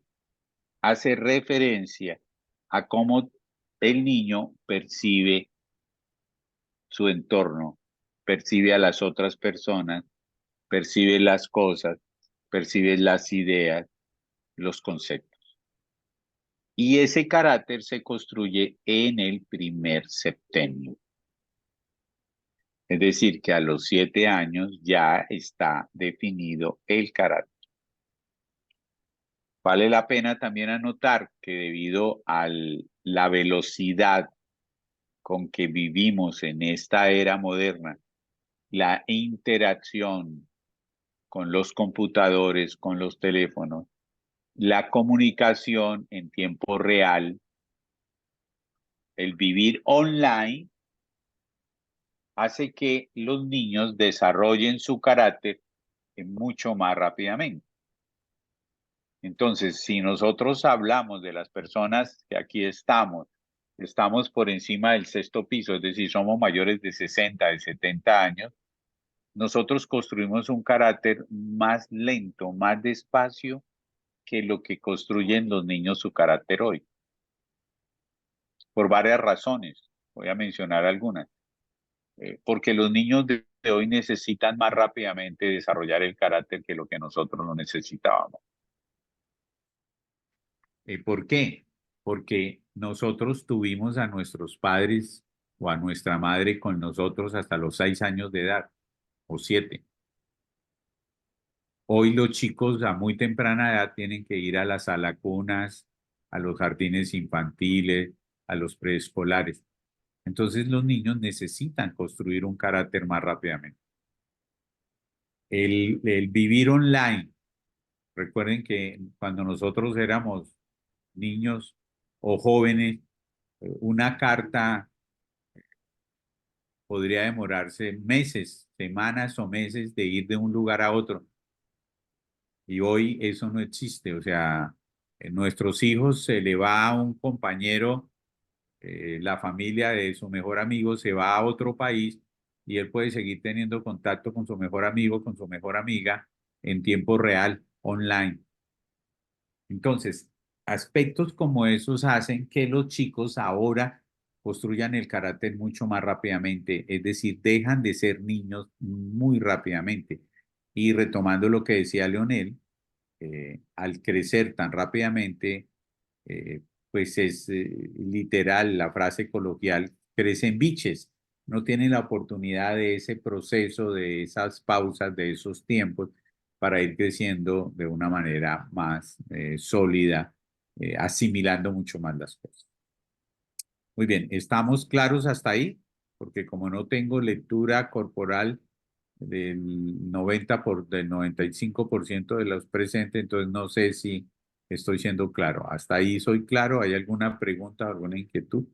hace referencia a cómo el niño percibe su entorno, percibe a las otras personas, percibe las cosas, percibe las ideas, los conceptos. Y ese carácter se construye en el primer septenio. Es decir, que a los 7 años ya está definido el carácter. Vale la pena también anotar que debido a la velocidad con que vivimos en esta era moderna, la interacción con los computadores, con los teléfonos, la comunicación en tiempo real, el vivir online, hace que los niños desarrollen su carácter mucho más rápidamente. Entonces, si nosotros hablamos de las personas que aquí estamos por encima del 6º piso, es decir, somos mayores de 60, de 70 años, nosotros construimos un carácter más lento, más despacio que lo que construyen los niños su carácter hoy. Por varias razones, voy a mencionar algunas. Porque los niños de hoy necesitan más rápidamente desarrollar el carácter que lo que nosotros lo necesitábamos. ¿Por qué? Porque nosotros tuvimos a nuestros padres o a nuestra madre con nosotros hasta los 6 años de edad, o 7. Hoy los chicos a muy temprana edad tienen que ir a las salacunas, a los jardines infantiles, a los preescolares. Entonces los niños necesitan construir un carácter más rápidamente. El vivir online. Recuerden que cuando nosotros éramos niños o jóvenes, una carta podría demorarse meses, semanas o meses de ir de un lugar a otro. Y hoy eso no existe. O sea, nuestros hijos se le va a un compañero, la familia de su mejor amigo se va a otro país y él puede seguir teniendo contacto con su mejor amigo, con su mejor amiga en tiempo real, online. Entonces, aspectos como esos hacen que los chicos ahora construyan el carácter mucho más rápidamente, es decir, dejan de ser niños muy rápidamente. Y retomando lo que decía Leonel, al crecer tan rápidamente, pues es literal, la frase coloquial, crecen biches, no tienen la oportunidad de ese proceso, de esas pausas, de esos tiempos para ir creciendo de una manera más sólida, asimilando mucho más las cosas. Muy bien, ¿estamos claros hasta ahí? Porque como no tengo lectura corporal del 95% de los presentes, entonces no sé si estoy siendo claro. ¿Hasta ahí soy claro? ¿Hay alguna pregunta, alguna inquietud?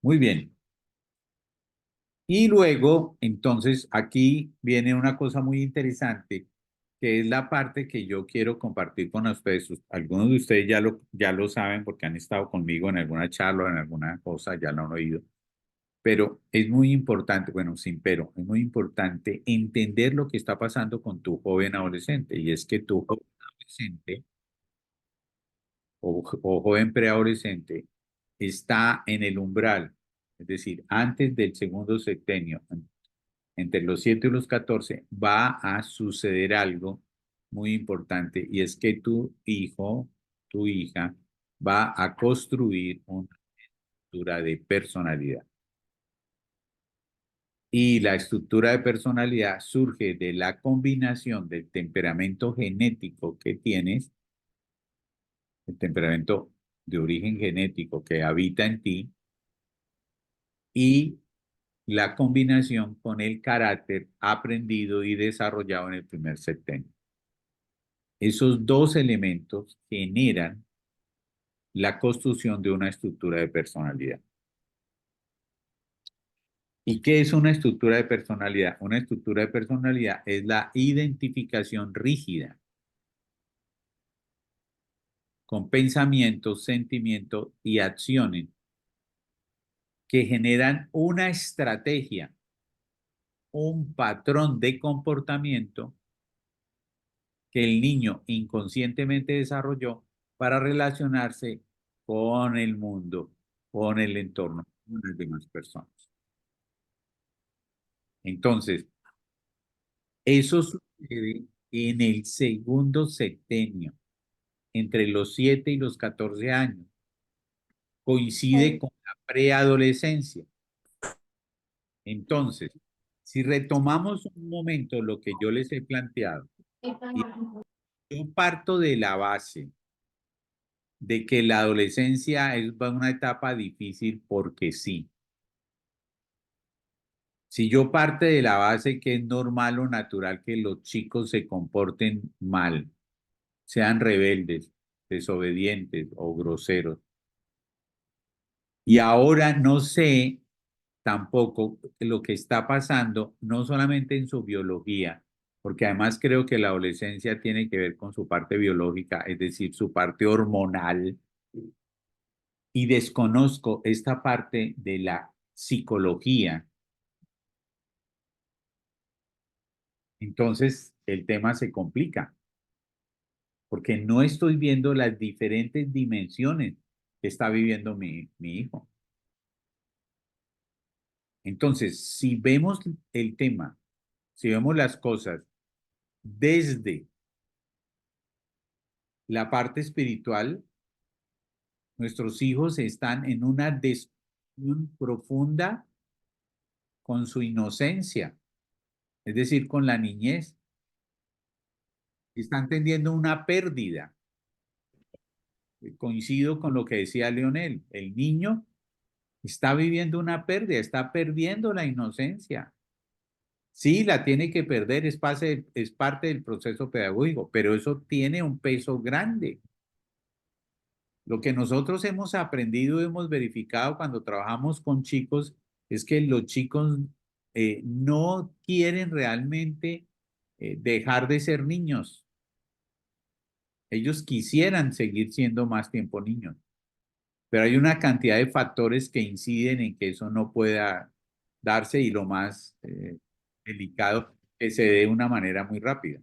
Muy bien. Y luego, entonces, aquí viene una cosa muy interesante, que es la parte que yo quiero compartir con ustedes. Algunos de ustedes ya lo saben porque han estado conmigo en alguna charla o en alguna cosa, ya lo han oído. Pero es muy importante, bueno, sin pero, es muy importante entender lo que está pasando con tu joven adolescente. Y es que tu joven adolescente o joven preadolescente está en el umbral, es decir, antes del segundo septenio, entre los 7 y los 14, va a suceder algo muy importante y es que tu hijo, tu hija, va a construir una estructura de personalidad. Y la estructura de personalidad surge de la combinación del temperamento genético que tienes, el temperamento de origen genético que habita en ti, y la combinación con el carácter aprendido y desarrollado en el primer septenio. Esos dos elementos generan la construcción de una estructura de personalidad. ¿Y qué es una estructura de personalidad? Una estructura de personalidad es la identificación rígida con pensamientos, sentimientos y acciones que generan una estrategia, un patrón de comportamiento que el niño inconscientemente desarrolló para relacionarse con el mundo, con el entorno, con las demás personas. Entonces, eso sucede en el segundo septenio, entre los 7 y los 14 años. Coincide con la preadolescencia. Entonces, si retomamos un momento lo que yo les he planteado, yo parto de la base de que la adolescencia es una etapa difícil porque sí. Si yo parte de la base que es normal o natural que los chicos se comporten mal, sean rebeldes, desobedientes o groseros, y ahora no sé tampoco lo que está pasando, no solamente en su biología, porque además creo que la adolescencia tiene que ver con su parte biológica, es decir, su parte hormonal, y desconozco esta parte de la psicología. Entonces el tema se complica, porque no estoy viendo las diferentes dimensiones que está viviendo mi hijo. Entonces, si vemos el tema, si vemos las cosas desde la parte espiritual, nuestros hijos están en una desconexión profunda con su inocencia, es decir, con la niñez. Están teniendo una pérdida. Coincido con lo que decía Leonel, el niño está viviendo una pérdida, está perdiendo la inocencia. Sí, la tiene que perder, es parte del proceso pedagógico, pero eso tiene un peso grande. Lo que nosotros hemos aprendido, hemos verificado cuando trabajamos con chicos, es que los chicos no quieren realmente dejar de ser niños. Ellos quisieran seguir siendo más tiempo niños, pero hay una cantidad de factores que inciden en que eso no pueda darse y lo más delicado, que se dé de una manera muy rápida.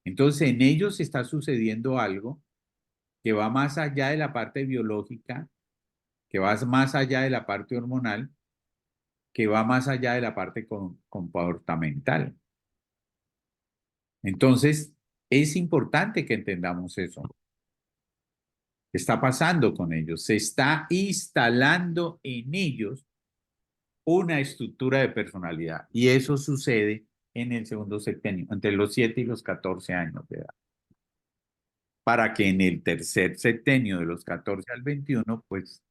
Entonces, en ellos está sucediendo algo que va más allá de la parte biológica, que va más allá de la parte hormonal, que va más allá de la parte comportamental. Entonces, es importante que entendamos eso. ¿Qué está pasando con ellos? Se está instalando en ellos una estructura de personalidad y eso sucede en el segundo septenio, entre los 7 y los 14 años de edad. Para que en el tercer septenio de los 14 al 21, pues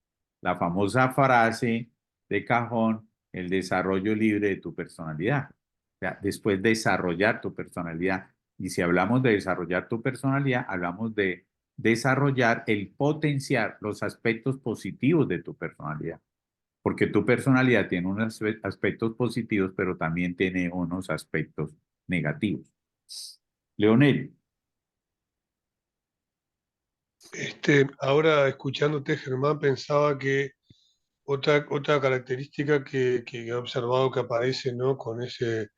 la famosa frase de cajón, el desarrollo libre de tu personalidad. O sea, después desarrollar tu personalidad. Y si hablamos de desarrollar tu personalidad, hablamos de desarrollar el potenciar los aspectos positivos de tu personalidad. porque tu personalidad tiene unos aspectos positivos, pero también tiene unos aspectos negativos. Leonel. Ahora escuchándote, Germán, pensaba que otra característica que he observado que aparece, ¿no? Con ese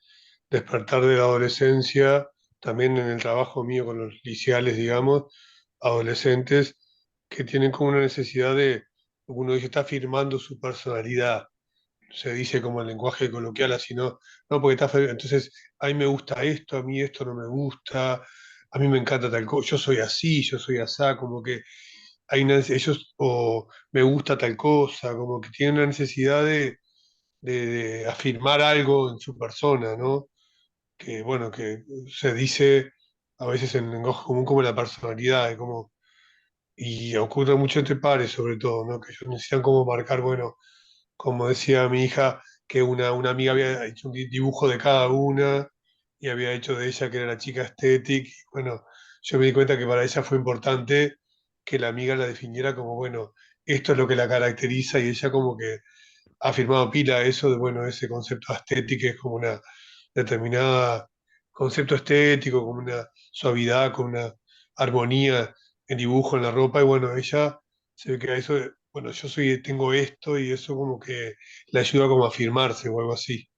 despertar de la adolescencia, también en el trabajo mío con los liceales, digamos, adolescentes que tienen como una necesidad de, uno dice, está afirmando su personalidad, se dice como en lenguaje coloquial, así, no, porque entonces, a mí me gusta esto, a mí esto no me gusta, a mí me encanta tal cosa, yo soy así, yo soy asá, como que ellos, o me gusta tal cosa, como que tienen una necesidad de afirmar algo en su persona, ¿no? Que bueno, que se dice a veces en lenguaje común como la personalidad, y ocurre mucho entre pares sobre todo, ¿no? Que ellos necesitan como marcar, bueno, como decía mi hija, que una amiga había hecho un dibujo de cada una y había hecho de ella que era la chica estética. Y bueno, yo me di cuenta que para ella fue importante que la amiga la definiera como, bueno, esto es lo que la caracteriza y ella como que ha firmado pila eso de, bueno, ese concepto estético es como una determinada concepto estético, como una suavidad, con una armonía en dibujo, en la ropa, y bueno, ella se ve que a eso, bueno, tengo esto y eso como que le ayuda como a afirmarse o algo así.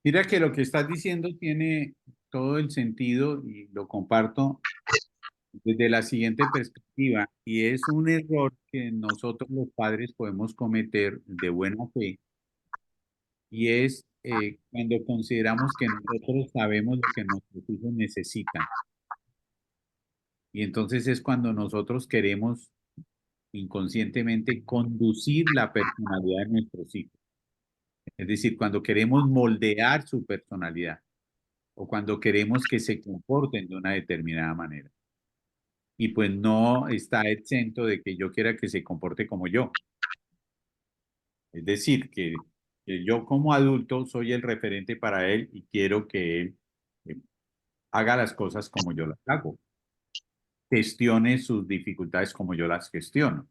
Mira que lo que estás diciendo tiene todo el sentido y lo comparto desde la siguiente perspectiva, y es un error que nosotros los padres podemos cometer de buena fe, y es cuando consideramos que nosotros sabemos lo que nuestros hijos necesitan. Y entonces es cuando nosotros queremos inconscientemente conducir la personalidad de nuestros hijos. Es decir, cuando queremos moldear su personalidad o cuando queremos que se comporten de una determinada manera. Y pues no está exento de que yo quiera que se comporte como yo. Es decir, que yo como adulto soy el referente para él y quiero que él eh, haga las cosas como yo las hago, gestione sus dificultades como yo las gestiono.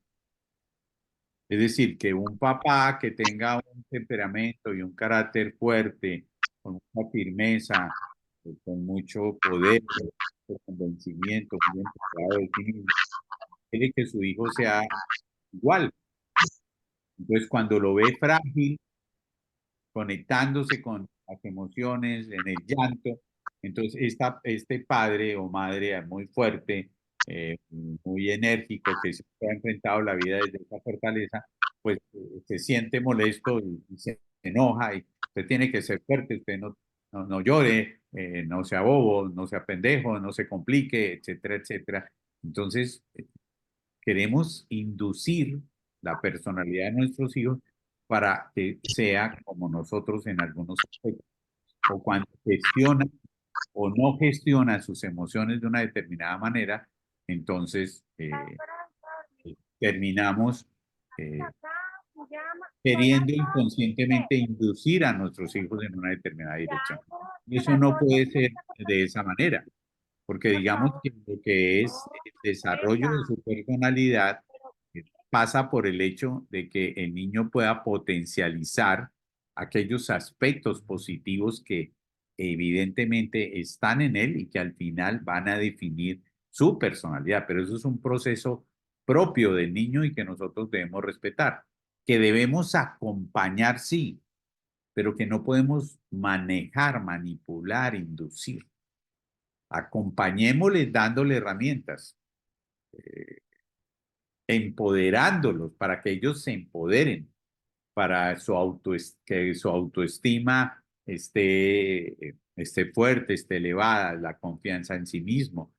Es decir, que un papá que tenga un temperamento y un carácter fuerte, con mucha firmeza, con mucho poder, con convencimiento, muy enfocado de sí mismo, quiere que su hijo sea igual. Entonces, cuando lo ve frágil, conectándose con las emociones, en el llanto, entonces este padre o madre muy fuerte, muy enérgico, que se ha enfrentado la vida desde esa fortaleza, pues se siente molesto y se enoja y usted tiene que ser fuerte, usted no llore, no sea bobo, no sea pendejo, no se complique, etcétera, etcétera. Entonces, queremos inducir la personalidad de nuestros hijos para que sea como nosotros en algunos aspectos. O cuando gestiona o no gestiona sus emociones de una determinada manera, entonces terminamos queriendo inconscientemente inducir a nuestros hijos en una determinada dirección. Y eso no puede ser de esa manera, porque digamos que lo que es el desarrollo de su personalidad pasa por el hecho de que el niño pueda potencializar aquellos aspectos positivos que evidentemente están en él y que al final van a definir su personalidad. Pero eso es un proceso propio del niño y que nosotros debemos respetar, que debemos acompañar, sí, pero que no podemos manejar, manipular, inducir. Acompañémosle dándole herramientas, empoderándolos para que ellos se empoderen, para que su autoestima esté fuerte, esté elevada, la confianza en sí mismo.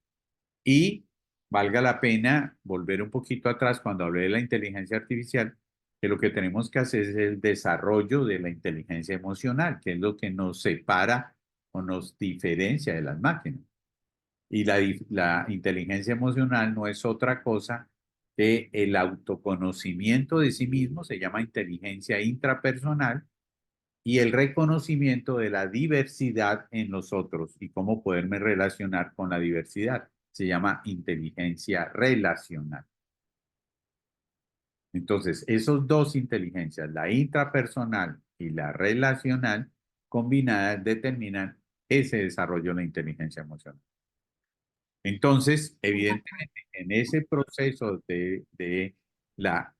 Y valga la pena volver un poquito atrás cuando hablé de la inteligencia artificial, que lo que tenemos que hacer es el desarrollo de la inteligencia emocional, que es lo que nos separa o nos diferencia de las máquinas. Y la inteligencia emocional no es otra cosa que el autoconocimiento de sí mismo, se llama inteligencia intrapersonal, y el reconocimiento de la diversidad en los otros y cómo poderme relacionar con la diversidad. Se llama inteligencia relacional. Entonces, esos dos inteligencias, la intrapersonal y la relacional, combinadas determinan ese desarrollo de la inteligencia emocional. Entonces, evidentemente, en ese proceso de la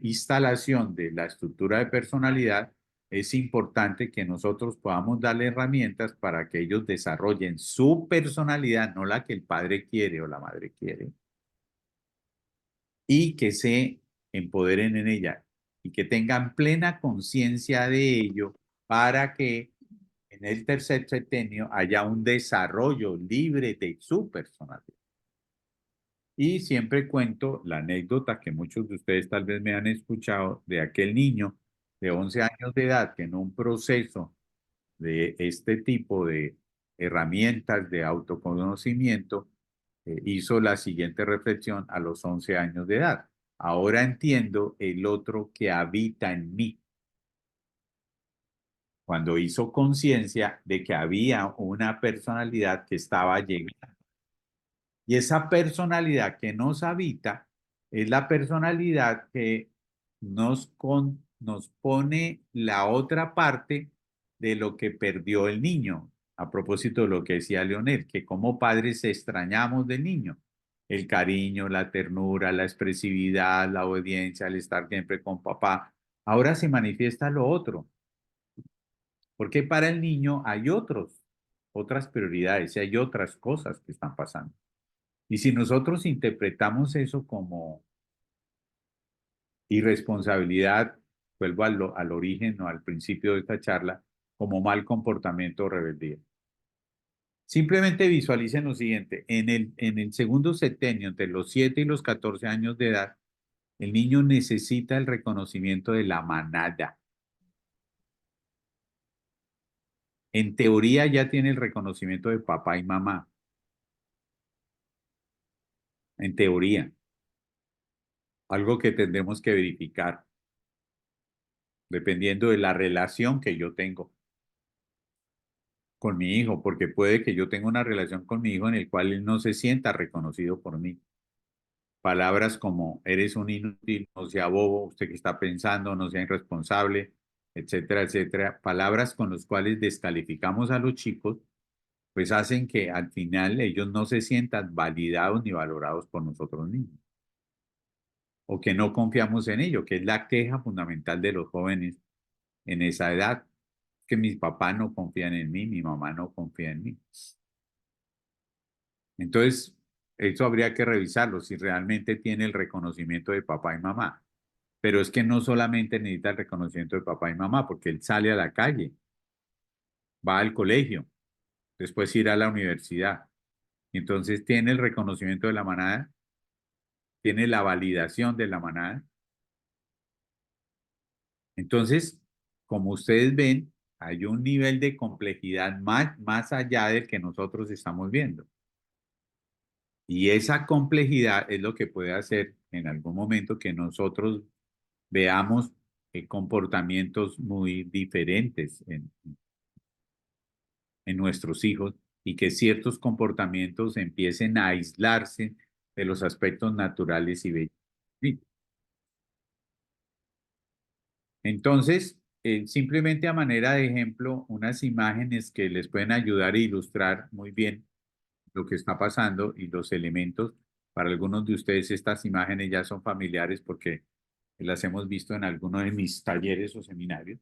instalación de la estructura de personalidad, es importante que nosotros podamos darle herramientas para que ellos desarrollen su personalidad, no la que el padre quiere o la madre quiere, y que se empoderen en ella y que tengan plena conciencia de ello para que en el tercer septenio haya un desarrollo libre de su personalidad. Y siempre cuento la anécdota que muchos de ustedes tal vez me han escuchado de aquel niño de 11 años de edad que en un proceso de este tipo de herramientas de autoconocimiento hizo la siguiente reflexión a los 11 años de edad. Ahora entiendo el otro que habita en mí. Cuando hizo conciencia de que había una personalidad que estaba llegando. Y esa personalidad que nos habita es la personalidad que nos pone la otra parte de lo que perdió el niño. A propósito de lo que decía Leonel, que como padres extrañamos del niño. El cariño, la ternura, la expresividad, la obediencia, el estar siempre con papá. Ahora se manifiesta lo otro. Porque para el niño hay otras prioridades y hay otras cosas que están pasando. Y si nosotros interpretamos eso como irresponsabilidad, vuelvo al origen o al principio de esta charla, como mal comportamiento o rebeldía. Simplemente visualicen lo siguiente, en el segundo septenio, entre los 7 y los 14 años de edad, el niño necesita el reconocimiento de la manada. En teoría ya tiene el reconocimiento de papá y mamá. En teoría. Algo que tendremos que verificar, dependiendo de la relación que yo tengo con mi hijo, porque puede que yo tenga una relación con mi hijo en el cual él no se sienta reconocido por mí. Palabras como eres un inútil, no sea bobo, usted que está pensando, no sea irresponsable, etcétera, etcétera. Palabras con las cuales descalificamos a los chicos, pues hacen que al final ellos no se sientan validados ni valorados por nosotros mismos. O que no confiamos en ello, que es la queja fundamental de los jóvenes en esa edad, que mis papás no confían en mí, mi mamá no confía en mí. Entonces, eso habría que revisarlo, si realmente tiene el reconocimiento de papá y mamá. Pero es que no solamente necesita el reconocimiento de papá y mamá, porque él sale a la calle, va al colegio, después irá a la universidad. Entonces tiene el reconocimiento de la manada, tiene la validación de la manada. Entonces, como ustedes ven, hay un nivel de complejidad más allá del que nosotros estamos viendo. Y esa complejidad es lo que puede hacer en algún momento que nosotros veamos comportamientos muy diferentes en nuestros hijos y que ciertos comportamientos empiecen a aislarse de los aspectos naturales y bellos. Sí. Entonces, simplemente a manera de ejemplo, unas imágenes que les pueden ayudar a ilustrar muy bien lo que está pasando y los elementos. Para algunos de ustedes estas imágenes ya son familiares porque las hemos visto en algunos de mis talleres o seminarios.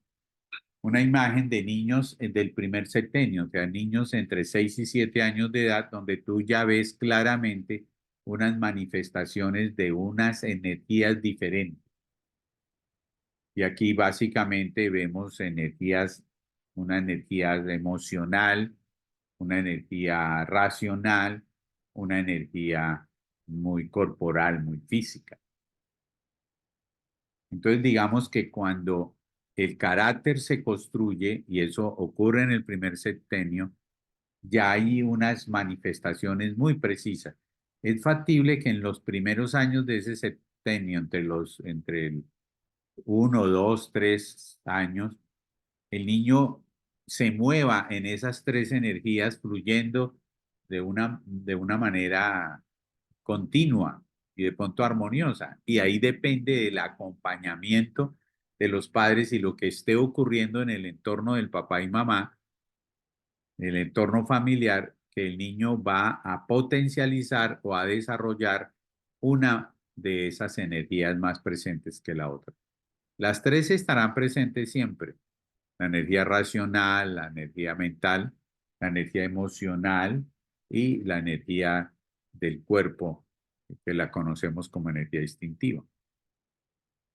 Una imagen de niños del primer septenio, o sea, niños entre 6 y 7 años de edad, donde tú ya ves claramente unas manifestaciones de unas energías diferentes. Y aquí básicamente vemos energías, una energía emocional, una energía racional, una energía muy corporal, muy física. Entonces digamos que cuando el carácter se construye, y eso ocurre en el primer septenio, ya hay unas manifestaciones muy precisas. Es factible que en los primeros años de ese septenio, entre el 1, 2, 3 años, el niño se mueva en esas tres energías fluyendo de una manera continua y de pronto armoniosa. Y ahí depende del acompañamiento de los padres y lo que esté ocurriendo en el entorno del papá y mamá, en el entorno familiar, que el niño va a potencializar o a desarrollar una de esas energías más presentes que la otra. Las tres estarán presentes siempre: la energía racional, la energía mental, la energía emocional y la energía del cuerpo, que la conocemos como energía instintiva.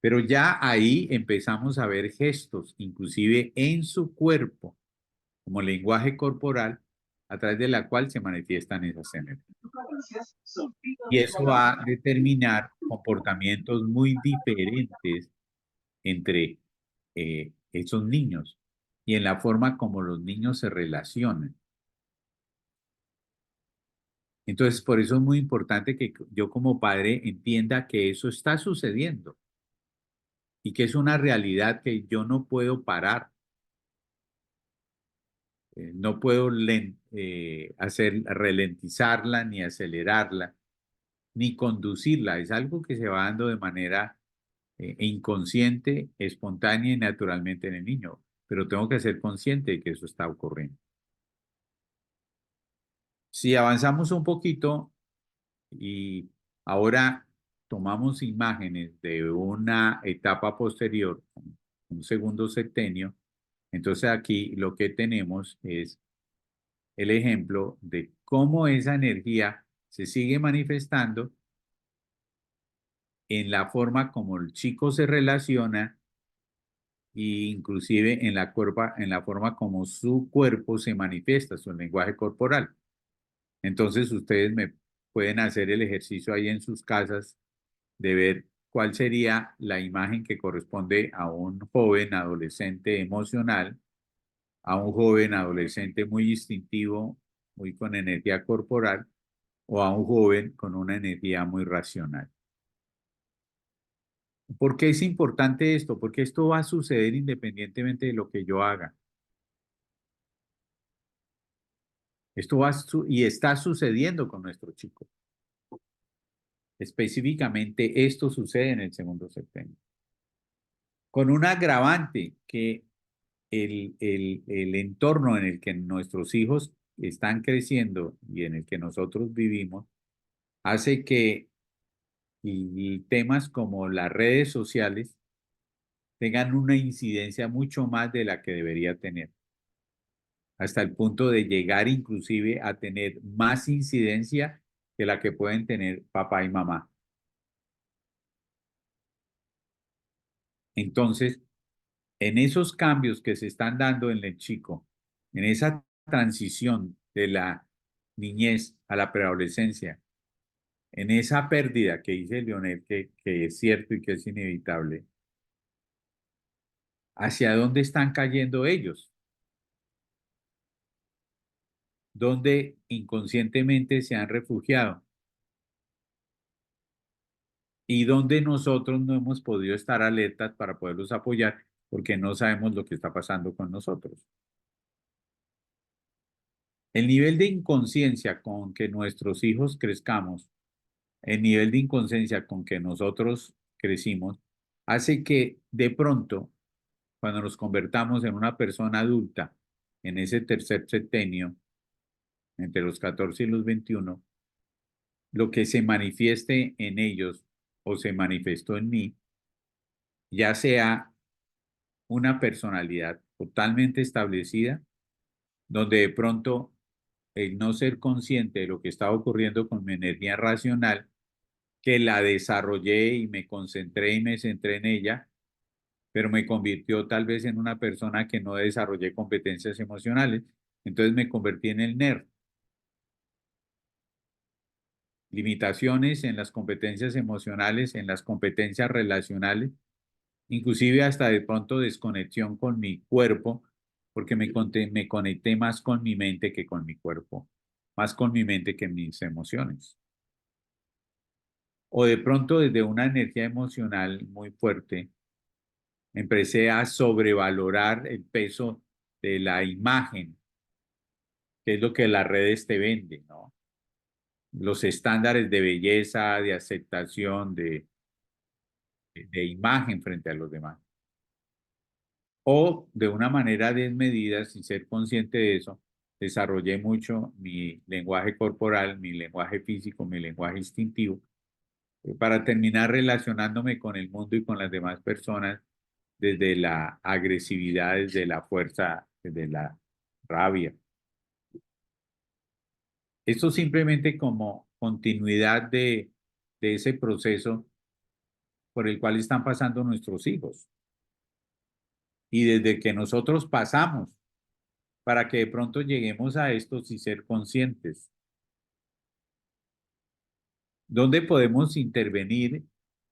Pero ya ahí empezamos a ver gestos, inclusive en su cuerpo, como lenguaje corporal, a través de la cual se manifiestan esas energías. Y eso va a determinar comportamientos muy diferentes entre esos niños y en la forma como los niños se relacionan. Entonces, por eso es muy importante que yo como padre entienda que eso está sucediendo y que es una realidad que yo no puedo parar. No puedo ralentizarla, ni acelerarla, ni conducirla. Es algo que se va dando de manera inconsciente, espontánea y naturalmente en el niño. Pero tengo que ser consciente de que eso está ocurriendo. Si avanzamos un poquito y ahora tomamos imágenes de una etapa posterior, un segundo septenio, entonces aquí lo que tenemos es el ejemplo de cómo esa energía se sigue manifestando en la forma como el chico se relaciona e inclusive en la forma como su cuerpo se manifiesta, su lenguaje corporal. Entonces ustedes me pueden hacer el ejercicio ahí en sus casas de ver cuál sería la imagen que corresponde a un joven adolescente emocional, a un joven adolescente muy instintivo, muy con energía corporal, o a un joven con una energía muy racional. ¿Por qué es importante esto? Porque esto va a suceder independientemente de lo que yo haga. Esto y está sucediendo con nuestro chico. Específicamente, esto sucede en el segundo septenio. Con un agravante que el entorno en el que nuestros hijos están creciendo y en el que nosotros vivimos hace que y temas como las redes sociales tengan una incidencia mucho más de la que debería tener, hasta el punto de llegar inclusive a tener más incidencia que la que pueden tener papá y mamá. Entonces, en esos cambios que se están dando en el chico, en esa transición de la niñez a la preadolescencia, en esa pérdida que dice Leonel que es cierto y que es inevitable, ¿hacia dónde están cayendo ellos? ¿Dónde inconscientemente se han refugiado? Y donde nosotros no hemos podido estar alertas para poderlos apoyar porque no sabemos lo que está pasando con nosotros. El nivel de inconsciencia con que nuestros hijos crezcamos, el nivel de inconsciencia con que nosotros crecimos, hace que de pronto, cuando nos convertamos en una persona adulta, en ese tercer septenio, entre los 14 y los 21, lo que se manifieste en ellos o se manifestó en mí, ya sea una personalidad totalmente establecida, donde de pronto el no ser consciente de lo que estaba ocurriendo con mi energía racional, que la desarrollé y me concentré y me centré en ella, pero me convirtió tal vez en una persona que no desarrollé competencias emocionales, entonces me convertí en el nerd. Limitaciones en las competencias emocionales, en las competencias relacionales, inclusive hasta de pronto desconexión con mi cuerpo, porque me conecté más con mi mente que con mi cuerpo, más con mi mente que mis emociones. O de pronto desde una energía emocional muy fuerte, empecé a sobrevalorar el peso de la imagen, que es lo que las redes te venden, ¿no? los estándares de belleza, de aceptación, de imagen frente a los demás. O de una manera desmedida, sin ser consciente de eso, desarrollé mucho mi lenguaje corporal, mi lenguaje físico, mi lenguaje instintivo, para terminar relacionándome con el mundo y con las demás personas desde la agresividad, desde la fuerza, desde la rabia. Esto simplemente como continuidad de ese proceso por el cual están pasando nuestros hijos. Y desde que nosotros pasamos, para que de pronto lleguemos a esto y ser conscientes. ¿Dónde podemos intervenir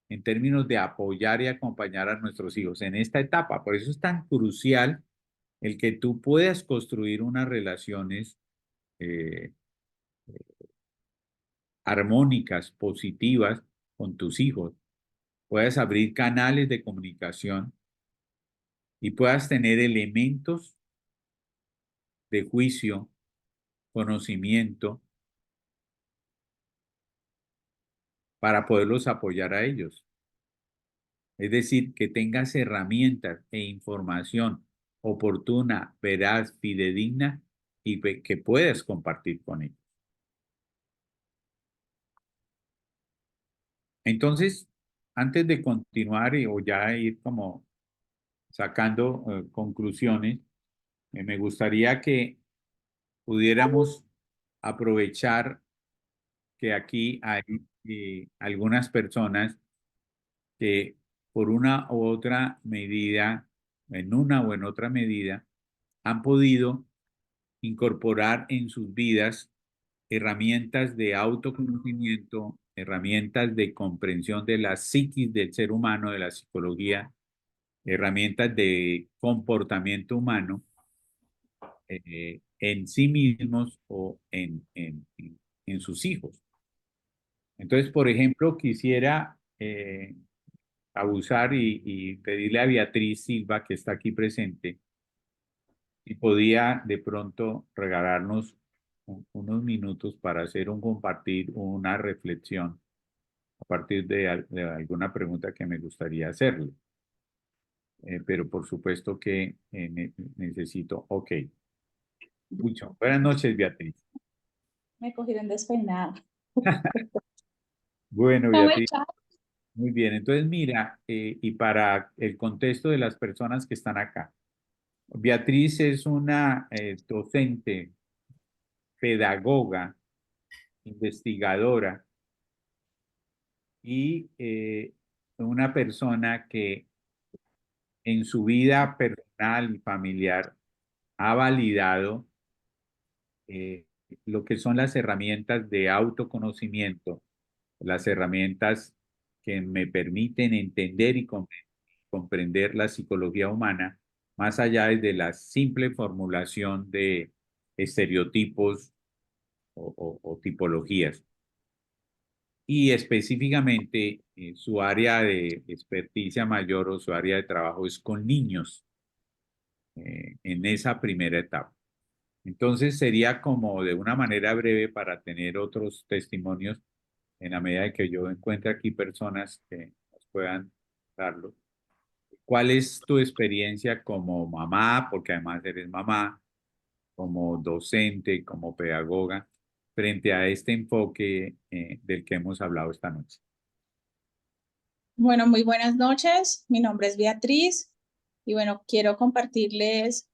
en términos de apoyar y acompañar a nuestros hijos en esta etapa? Por eso es tan crucial el que tú puedas construir unas relaciones armónicas, positivas con tus hijos, puedas abrir canales de comunicación y puedas tener elementos de juicio, conocimiento, para poderlos apoyar a ellos. Es decir, que tengas herramientas e información oportuna, veraz, fidedigna y que puedas compartir con ellos. Entonces, antes de continuar o ya ir como sacando conclusiones, me gustaría que pudiéramos aprovechar que aquí hay algunas personas que por una u otra medida, en una o en otra medida, han podido incorporar en sus vidas herramientas de autoconocimiento, herramientas de comprensión de la psiquis del ser humano, de la psicología, herramientas de comportamiento humano en sí mismos o en sus hijos. Entonces, por ejemplo, quisiera abusar y pedirle a Beatriz Silva, que está aquí presente, si podía de pronto regalarnos unos minutos para hacer un compartir, una reflexión a partir de alguna pregunta que me gustaría hacerle. Pero por supuesto que necesito, ok. Mucho. Buenas noches, Beatriz. Me cogieron despeinada. Bueno, No me Beatriz, echaron. muy bien. Entonces, mira, y para el contexto de las personas que están acá, Beatriz es una docente, pedagoga, investigadora y una persona que en su vida personal y familiar ha validado lo que son las herramientas de autoconocimiento, las herramientas que me permiten entender y comprender la psicología humana, más allá de la simple formulación de estereotipos o tipologías. Y específicamente su área de experticia mayor o su área de trabajo es con niños en esa primera etapa. Entonces sería como de una manera breve para tener otros testimonios en la medida de que yo encuentre aquí personas que nos puedan darlo. ¿Cuál es tu experiencia como mamá, porque además eres mamá, como docente, como pedagoga, frente a este enfoque del que hemos hablado esta noche? Bueno, muy buenas noches. Mi nombre es Beatriz y bueno, quiero compartirles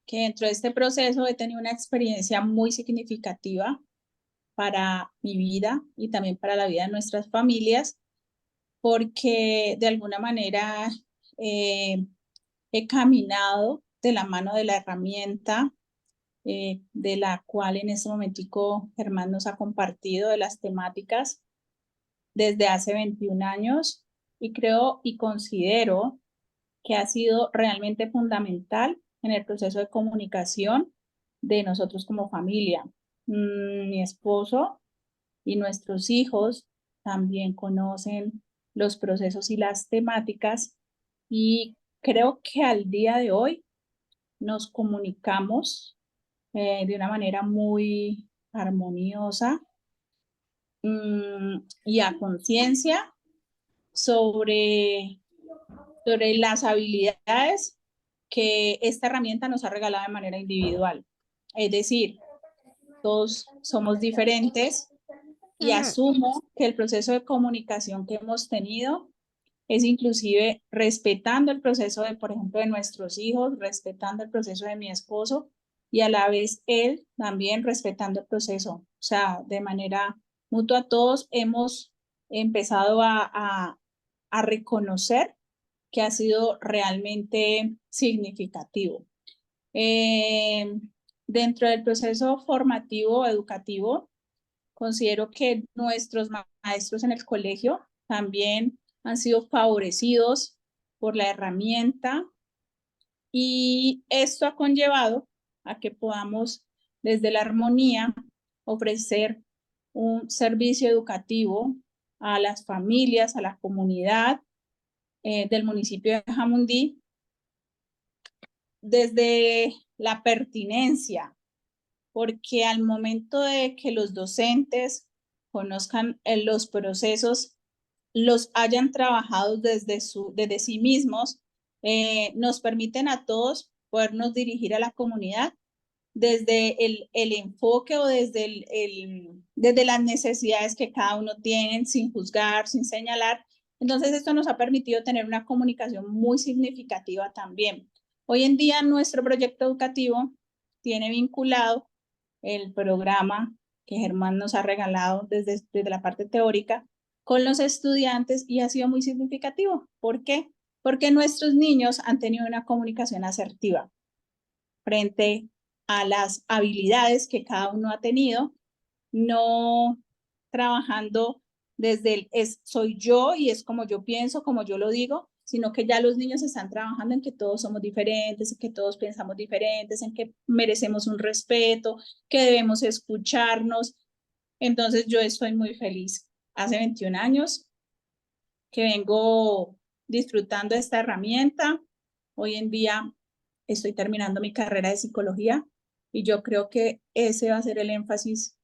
que dentro de este proceso he tenido una experiencia muy significativa para mi vida y también para la vida de nuestras familias, porque de alguna manera he caminado de la mano de la herramienta de la cual en este momentico Germán nos ha compartido de las temáticas desde hace 21 años y creo y considero que ha sido realmente fundamental en el proceso de comunicación de nosotros como familia. Mi esposo y nuestros hijos también conocen los procesos y las temáticas y creo que al día de hoy nos comunicamos de una manera muy armoniosa y a conciencia sobre las habilidades que esta herramienta nos ha regalado de manera individual. Es decir, todos somos diferentes y asumo que el proceso de comunicación que hemos tenido es inclusive respetando el proceso de, por ejemplo, de nuestros hijos, respetando el proceso de mi esposo y a la vez él también respetando el proceso. O sea, de manera mutua todos hemos empezado a reconocer que ha sido realmente significativo. Dentro del proceso formativo educativo, considero que nuestros maestros en el colegio también han sido favorecidos por la herramienta y esto ha conllevado a que podamos desde la armonía ofrecer un servicio educativo a las familias, a la comunidad del municipio de Jamundí, desde la pertinencia, porque al momento de que los docentes conozcan los procesos, los hayan trabajado desde sí mismos, nos permiten a todos podernos dirigir a la comunidad desde el enfoque o desde las necesidades que cada uno tiene, sin juzgar, sin señalar. Entonces, esto nos ha permitido tener una comunicación muy significativa también. Hoy en día, nuestro proyecto educativo tiene vinculado el programa que Germán nos ha regalado desde la parte teórica con los estudiantes y ha sido muy significativo. ¿Por qué? Porque nuestros niños han tenido una comunicación asertiva frente a las habilidades que cada uno ha tenido, no trabajando desde el soy yo y es como yo pienso, como yo lo digo, sino que ya los niños están trabajando en que todos somos diferentes, en que todos pensamos diferentes, en que merecemos un respeto, que debemos escucharnos. Entonces yo estoy muy feliz. Hace 21 años que vengo disfrutando de esta herramienta. Hoy en día estoy terminando mi carrera de psicología y yo creo que ese va a ser el énfasis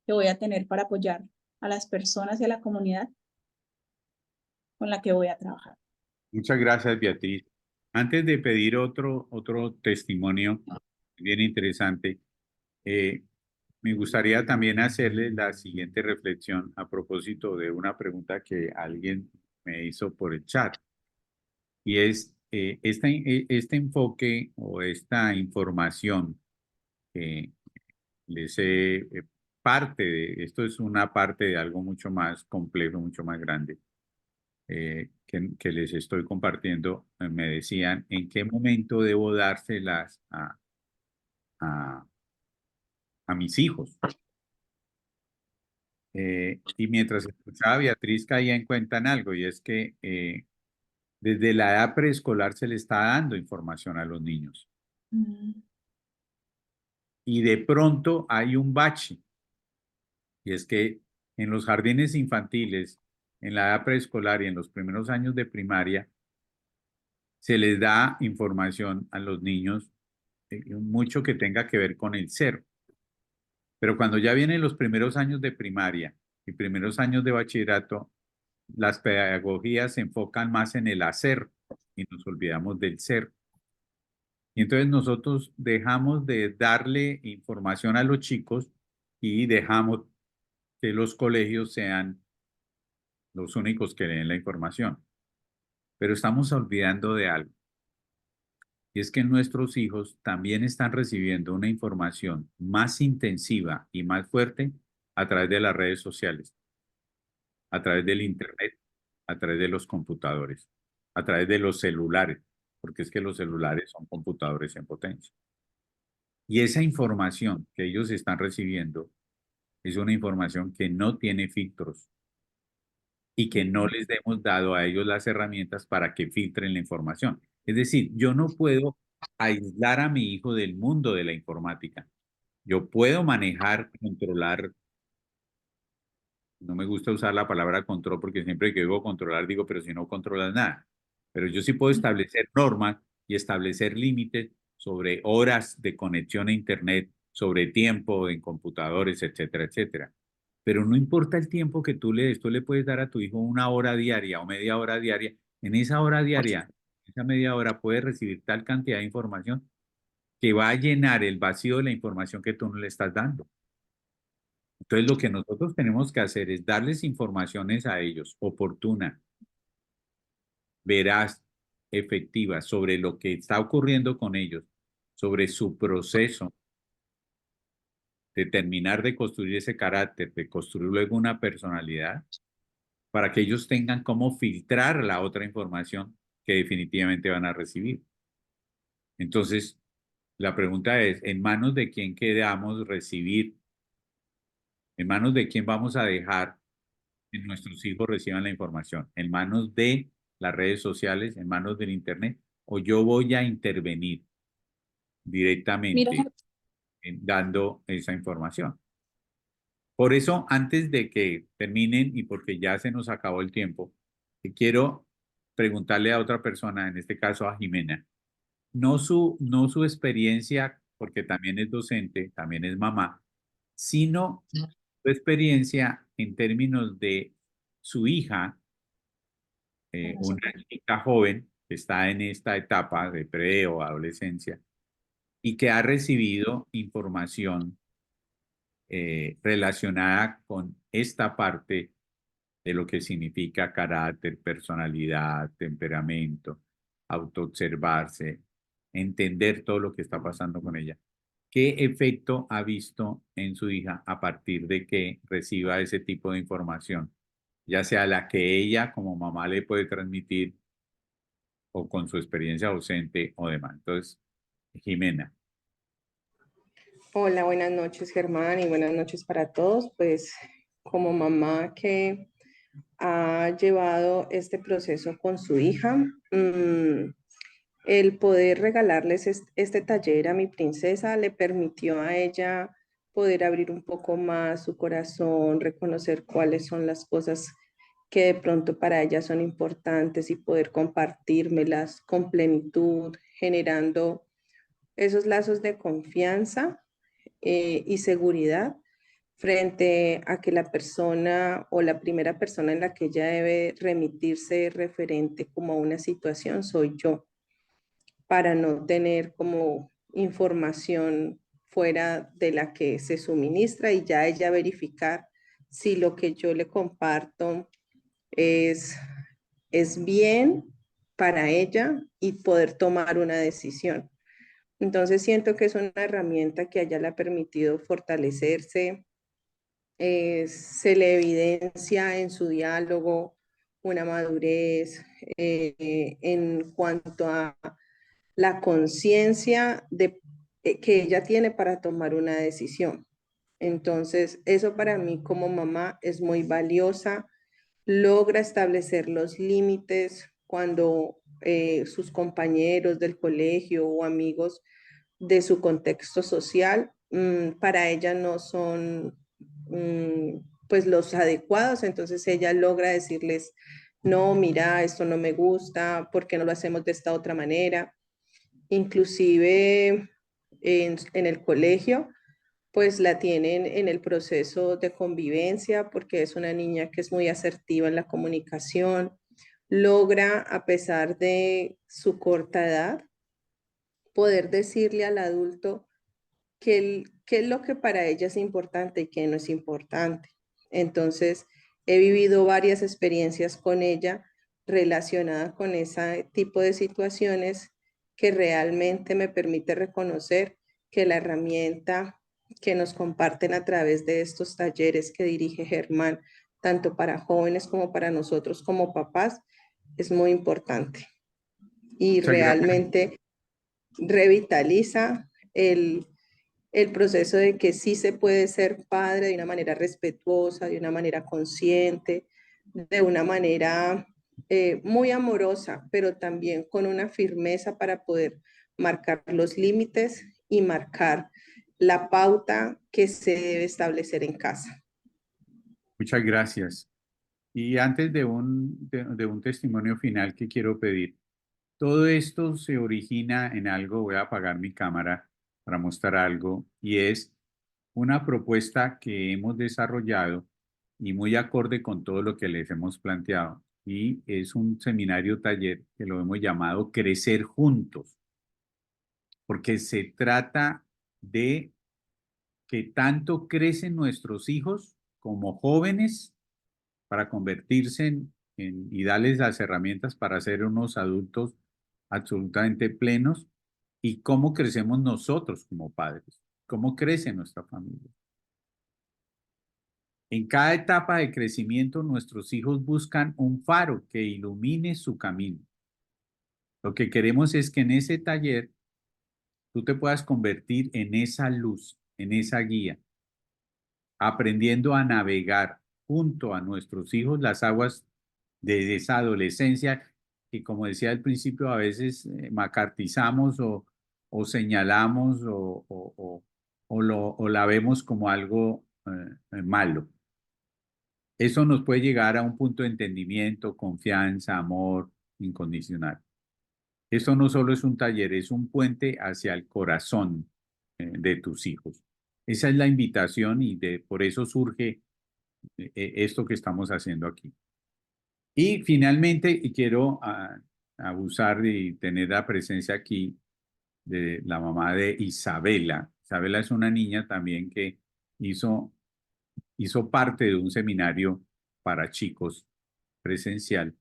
que voy a tener para apoyar a las personas y a la comunidad con la que voy a trabajar. Muchas gracias, Beatriz. Antes de pedir otro testimonio bien interesante, me gustaría también hacerle la siguiente reflexión a propósito de una pregunta que alguien me hizo por el chat. Y es este enfoque o esta información que les he parte de, esto es una parte de algo mucho más complejo, mucho más grande, que les estoy compartiendo. Me decían, ¿en qué momento debo dárselas a mis hijos? Y mientras escuchaba a Beatriz caía en cuenta en algo, y es que desde la edad preescolar se le está dando información a los niños. Y de pronto hay un bache, y es que en los jardines infantiles, en la edad preescolar y en los primeros años de primaria, se les da información a los niños, mucho que tenga que ver con el ser. Pero cuando ya vienen los primeros años de primaria y primeros años de bachillerato, las pedagogías se enfocan más en el hacer y nos olvidamos del ser. Y entonces nosotros dejamos de darle información a los chicos y dejamos que los colegios sean los únicos que den la información. Pero estamos olvidando de algo. Y es que nuestros hijos también están recibiendo una información más intensiva y más fuerte a través de las redes sociales, a través del internet, a través de los computadores, a través de los celulares, porque es que los celulares son computadores en potencia. Y esa información que ellos están recibiendo es una información que no tiene filtros y que no les hemos dado a ellos las herramientas para que filtren la información. Es decir, yo no puedo aislar a mi hijo del mundo de la informática. Yo puedo manejar, controlar. No me gusta usar la palabra control porque siempre que digo controlar digo, pero si no controlas nada. Pero yo sí puedo establecer normas y establecer límites sobre horas de conexión a internet, sobre tiempo en computadores, etcétera, etcétera. pero no importa el tiempo que tú le des, tú le puedes dar a tu hijo 1 hora diaria o media hora diaria. En esa hora diaria, esa media hora puede recibir tal cantidad de información que va a llenar el vacío de la información que tú no le estás dando. Entonces, lo que nosotros tenemos que hacer es darles informaciones a ellos, oportuna, veraz, efectiva, sobre lo que está ocurriendo con ellos, sobre su proceso de terminar de construir ese carácter, de construir luego una personalidad, para que ellos tengan cómo filtrar la otra información que definitivamente van a recibir. Entonces, la pregunta es, ¿en manos de quién queramos recibir? ¿En manos de quién vamos a dejar que nuestros hijos reciban la información? ¿En manos de las redes sociales, en manos del Internet? ¿O yo voy a intervenir directamente dando esa información? Por eso, antes de que terminen y porque ya se nos acabó el tiempo, quiero preguntarle a otra persona, en este caso a Jimena, no su experiencia, porque también es docente, también es mamá, sino su experiencia en términos de su hija, una chica joven que está en esta etapa de pre o adolescencia y que ha recibido información relacionada con esta parte de lo que significa carácter, personalidad, temperamento, autoobservarse, entender todo lo que está pasando con ella. ¿Qué efecto ha visto en su hija a partir de que reciba ese tipo de información? Ya sea la que ella como mamá le puede transmitir o con su experiencia docente o demás. Entonces, Jimena. Hola, buenas noches, Germán, y buenas noches para todos. Pues como mamá que ha llevado este proceso con su hija, el poder regalarles este taller a mi princesa le permitió a ella poder abrir un poco más su corazón, reconocer cuáles son las cosas que de pronto para ella son importantes y poder compartírmelas con plenitud, generando esos lazos de confianza y seguridad frente a que la persona o la primera persona en la que ella debe remitirse referente como a una situación soy yo, para no tener como información fuera de la que se suministra y ya ella verificar si lo que yo le comparto es, es bien para ella y poder tomar una decisión. Entonces siento que es una herramienta que a ella le ha permitido fortalecerse, se le evidencia en su diálogo una madurez en cuanto a la conciencia que ella tiene para tomar una decisión. Entonces, eso para mí como mamá es muy valiosa. Logra establecer los límites cuando sus compañeros del colegio o amigos de su contexto social para ella no son pues los adecuados, entonces ella logra decirles, no, mira, esto no me gusta, ¿por qué no lo hacemos de esta otra manera? Inclusive en el colegio, pues la tienen en el proceso de convivencia porque es una niña que es muy asertiva en la comunicación, logra, a pesar de su corta edad, poder decirle al adulto qué es lo que para ella es importante y qué no es importante. Entonces, he vivido varias experiencias con ella relacionadas con ese tipo de situaciones que realmente me permite reconocer que la herramienta que nos comparten a través de estos talleres que dirige Germán, tanto para jóvenes como para nosotros como papás, es muy importante. Y realmente revitaliza el proceso de que sí se puede ser padre de una manera respetuosa, de una manera consciente, de una manera muy amorosa, pero también con una firmeza para poder marcar los límites y marcar la pauta que se debe establecer en casa. Muchas gracias. Y antes de un testimonio final que quiero pedir, todo esto se origina en algo, voy a apagar mi cámara para mostrar algo, y es una propuesta que hemos desarrollado y muy acorde con todo lo que les hemos planteado. Y es un seminario taller que lo hemos llamado Crecer Juntos, porque se trata de que tanto crecen nuestros hijos como jóvenes para convertirse y darles las herramientas para ser unos adultos absolutamente plenos, y cómo crecemos nosotros como padres, cómo crece nuestra familia. En cada etapa de crecimiento, nuestros hijos buscan un faro que ilumine su camino. Lo que queremos es que en ese taller tú te puedas convertir en esa luz, en esa guía, aprendiendo a navegar junto a nuestros hijos las aguas de esa adolescencia que, como decía al principio, a veces macartizamos o señalamos o la vemos como algo malo. Eso nos puede llegar a un punto de entendimiento, confianza, amor incondicional. Esto no solo es un taller, es un puente hacia el corazón de tus hijos. Esa es la invitación y por eso surge esto que estamos haciendo aquí. Y finalmente, y quiero abusar y tener la presencia aquí de la mamá de Isabela. Isabela es una niña también que hizo parte de un seminario para chicos presencial,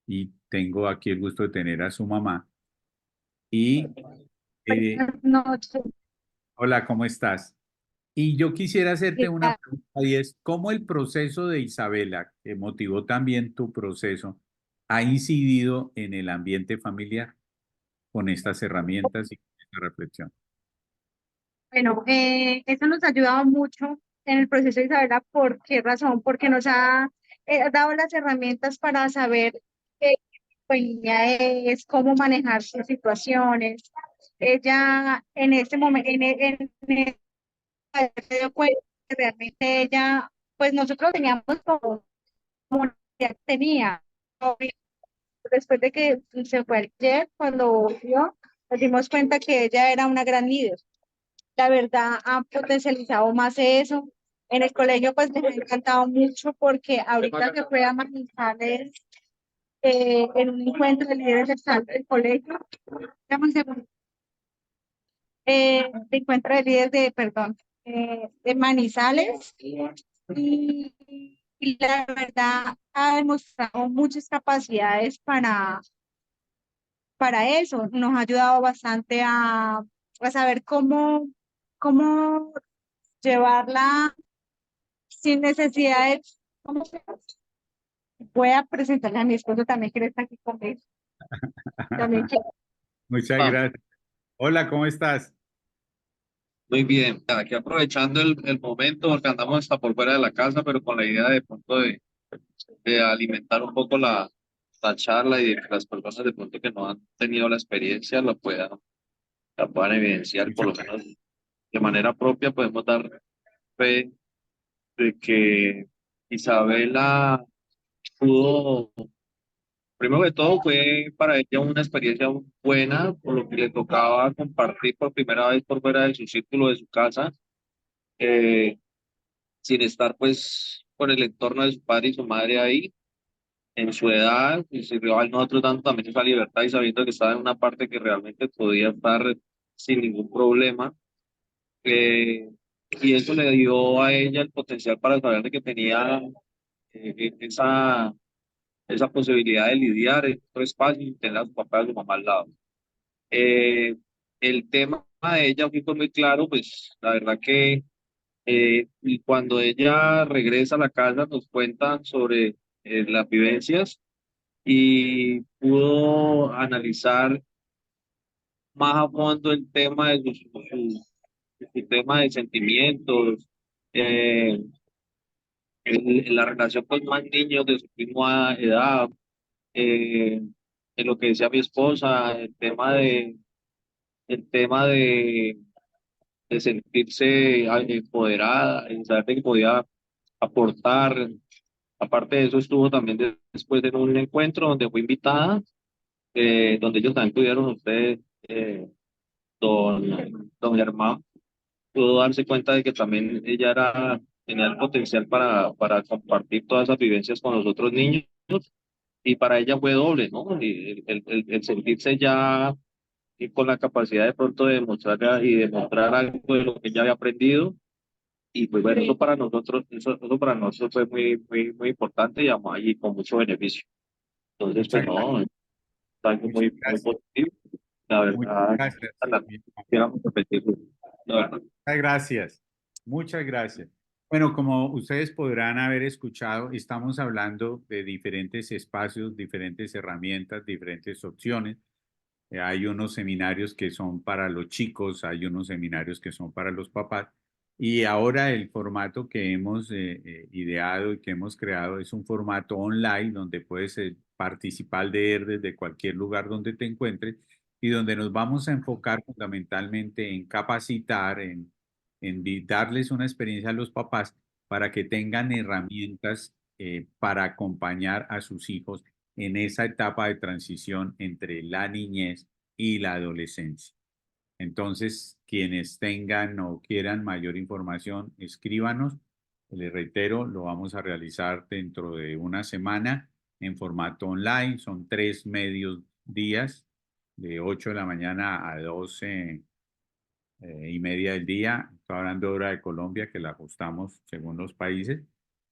y tengo aquí el gusto de tener a su mamá. Y Buenas noches. hola, ¿cómo estás? Y yo quisiera hacerte una pregunta, y es, ¿cómo el proceso de Isabela, que motivó también tu proceso, ha incidido en el ambiente familiar con estas herramientas y con esta reflexión? Bueno, eso nos ha ayudado mucho en el proceso de Isabela. ¿Por qué razón? Porque nos ha dado las herramientas para saber qué tipo de niña es, cómo manejar sus situaciones. Ella en este momento, se dio cuenta que realmente ella, pues nosotros teníamos como una idea que tenía. Después de que se fue ayer, cuando vio, nos dimos cuenta que ella era una gran líder. La verdad, ha potencializado más eso. En el colegio, pues me ha encantado mucho porque ahorita que fue a Manizales en un encuentro de líderes del colegio, dame un segundo, de encuentro de líderes perdón, de Manizales, y la verdad ha demostrado muchas capacidades para eso. Nos ha ayudado bastante a saber cómo llevarla sin necesidad de... ¿Cómo se llama? Voy a presentarle a mi esposo también, que está aquí conmigo. También Muchas gracias. Hola, ¿cómo estás? Muy bien, aquí aprovechando el momento, porque andamos hasta por fuera de la casa, pero con la idea de pronto de alimentar un poco la charla y de que las personas de pronto que no han tenido la experiencia la puedan evidenciar, por lo menos de manera propia podemos dar fe de que Isabela pudo, primero que todo fue para ella una experiencia buena, por lo que le tocaba compartir por primera vez por fuera de su círculo, de su casa, eh, sin estar pues con el entorno de su padre y su madre ahí, en su edad, y se dio a nosotros dando también esa libertad y sabiendo que estaba en una parte que realmente podía estar sin ningún problema. eh, y eso le dio a ella el potencial para saber de que tenía esa posibilidad de lidiar en otro espacio y tener a su papá y a su mamá al lado. Eh, el tema de ella fue muy claro, pues la verdad que y cuando ella regresa a la casa nos cuenta sobre las vivencias y pudo analizar más a fondo el tema de su tema de sentimientos, eh, la relación con más niños de su misma edad, en lo que decía mi esposa, el tema de sentirse empoderada, en saber que podía aportar. Aparte de eso, estuvo también después de un encuentro donde fue invitada, donde ellos también pudieron, ustedes, don Germán, pudo darse cuenta de que también ella era tenía el potencial para compartir todas esas vivencias con los otros niños, y para ella fue doble, ¿no? Y el sentirse ya y con la capacidad de pronto de demostrar y demostrar algo de lo que ella había aprendido. Y pues bueno, eso para nosotros fue muy importante y con mucho beneficio. Entonces, Muchas pues no, es algo muchas muy gracias. positivo. La Muchas verdad, gracias. quisiéramos repetirlo. La verdad. Muchas gracias. Muchas gracias. Bueno, como ustedes podrán haber escuchado, estamos hablando de diferentes espacios, diferentes herramientas, diferentes opciones. Hay unos seminarios que son para los chicos, hay unos seminarios que son para los papás. Y ahora el formato que hemos ideado y que hemos creado es un formato online donde puedes participar de él desde cualquier lugar donde te encuentres y donde nos vamos a enfocar fundamentalmente en capacitar, en darles una experiencia a los papás para que tengan herramientas para acompañar a sus hijos en esa etapa de transición entre la niñez y la adolescencia. Entonces, quienes tengan o quieran mayor información, escríbanos. Les reitero, lo vamos a realizar dentro de una semana en formato online. Son 3 medios días, de 8 de la mañana a 12 y media del día. Estoy hablando de hora de Colombia, que la ajustamos según los países.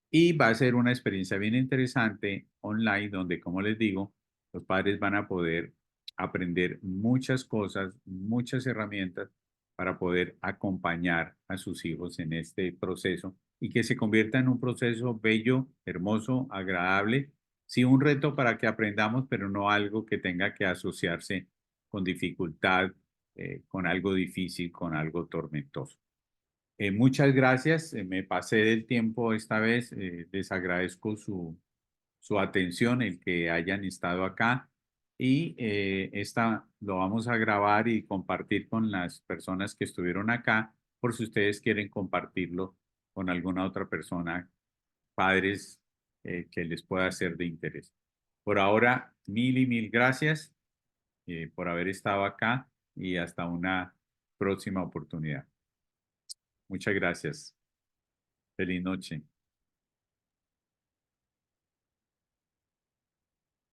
Y va a ser una experiencia bien interesante online donde, como les digo, los padres van a poder aprender muchas cosas, muchas herramientas para poder acompañar a sus hijos en este proceso y que se convierta en un proceso bello, hermoso, agradable. Sí, un reto para que aprendamos, pero no algo que tenga que asociarse con dificultad, con algo difícil, con algo tormentoso. Muchas gracias. Me pasé del tiempo esta vez. Les agradezco su atención, el que hayan estado acá. Y esta lo vamos a grabar y compartir con las personas que estuvieron acá, por si ustedes quieren compartirlo con alguna otra persona, padres, que les pueda ser de interés. Por ahora, mil y mil gracias por haber estado acá y hasta una próxima oportunidad. Muchas gracias. Feliz noche.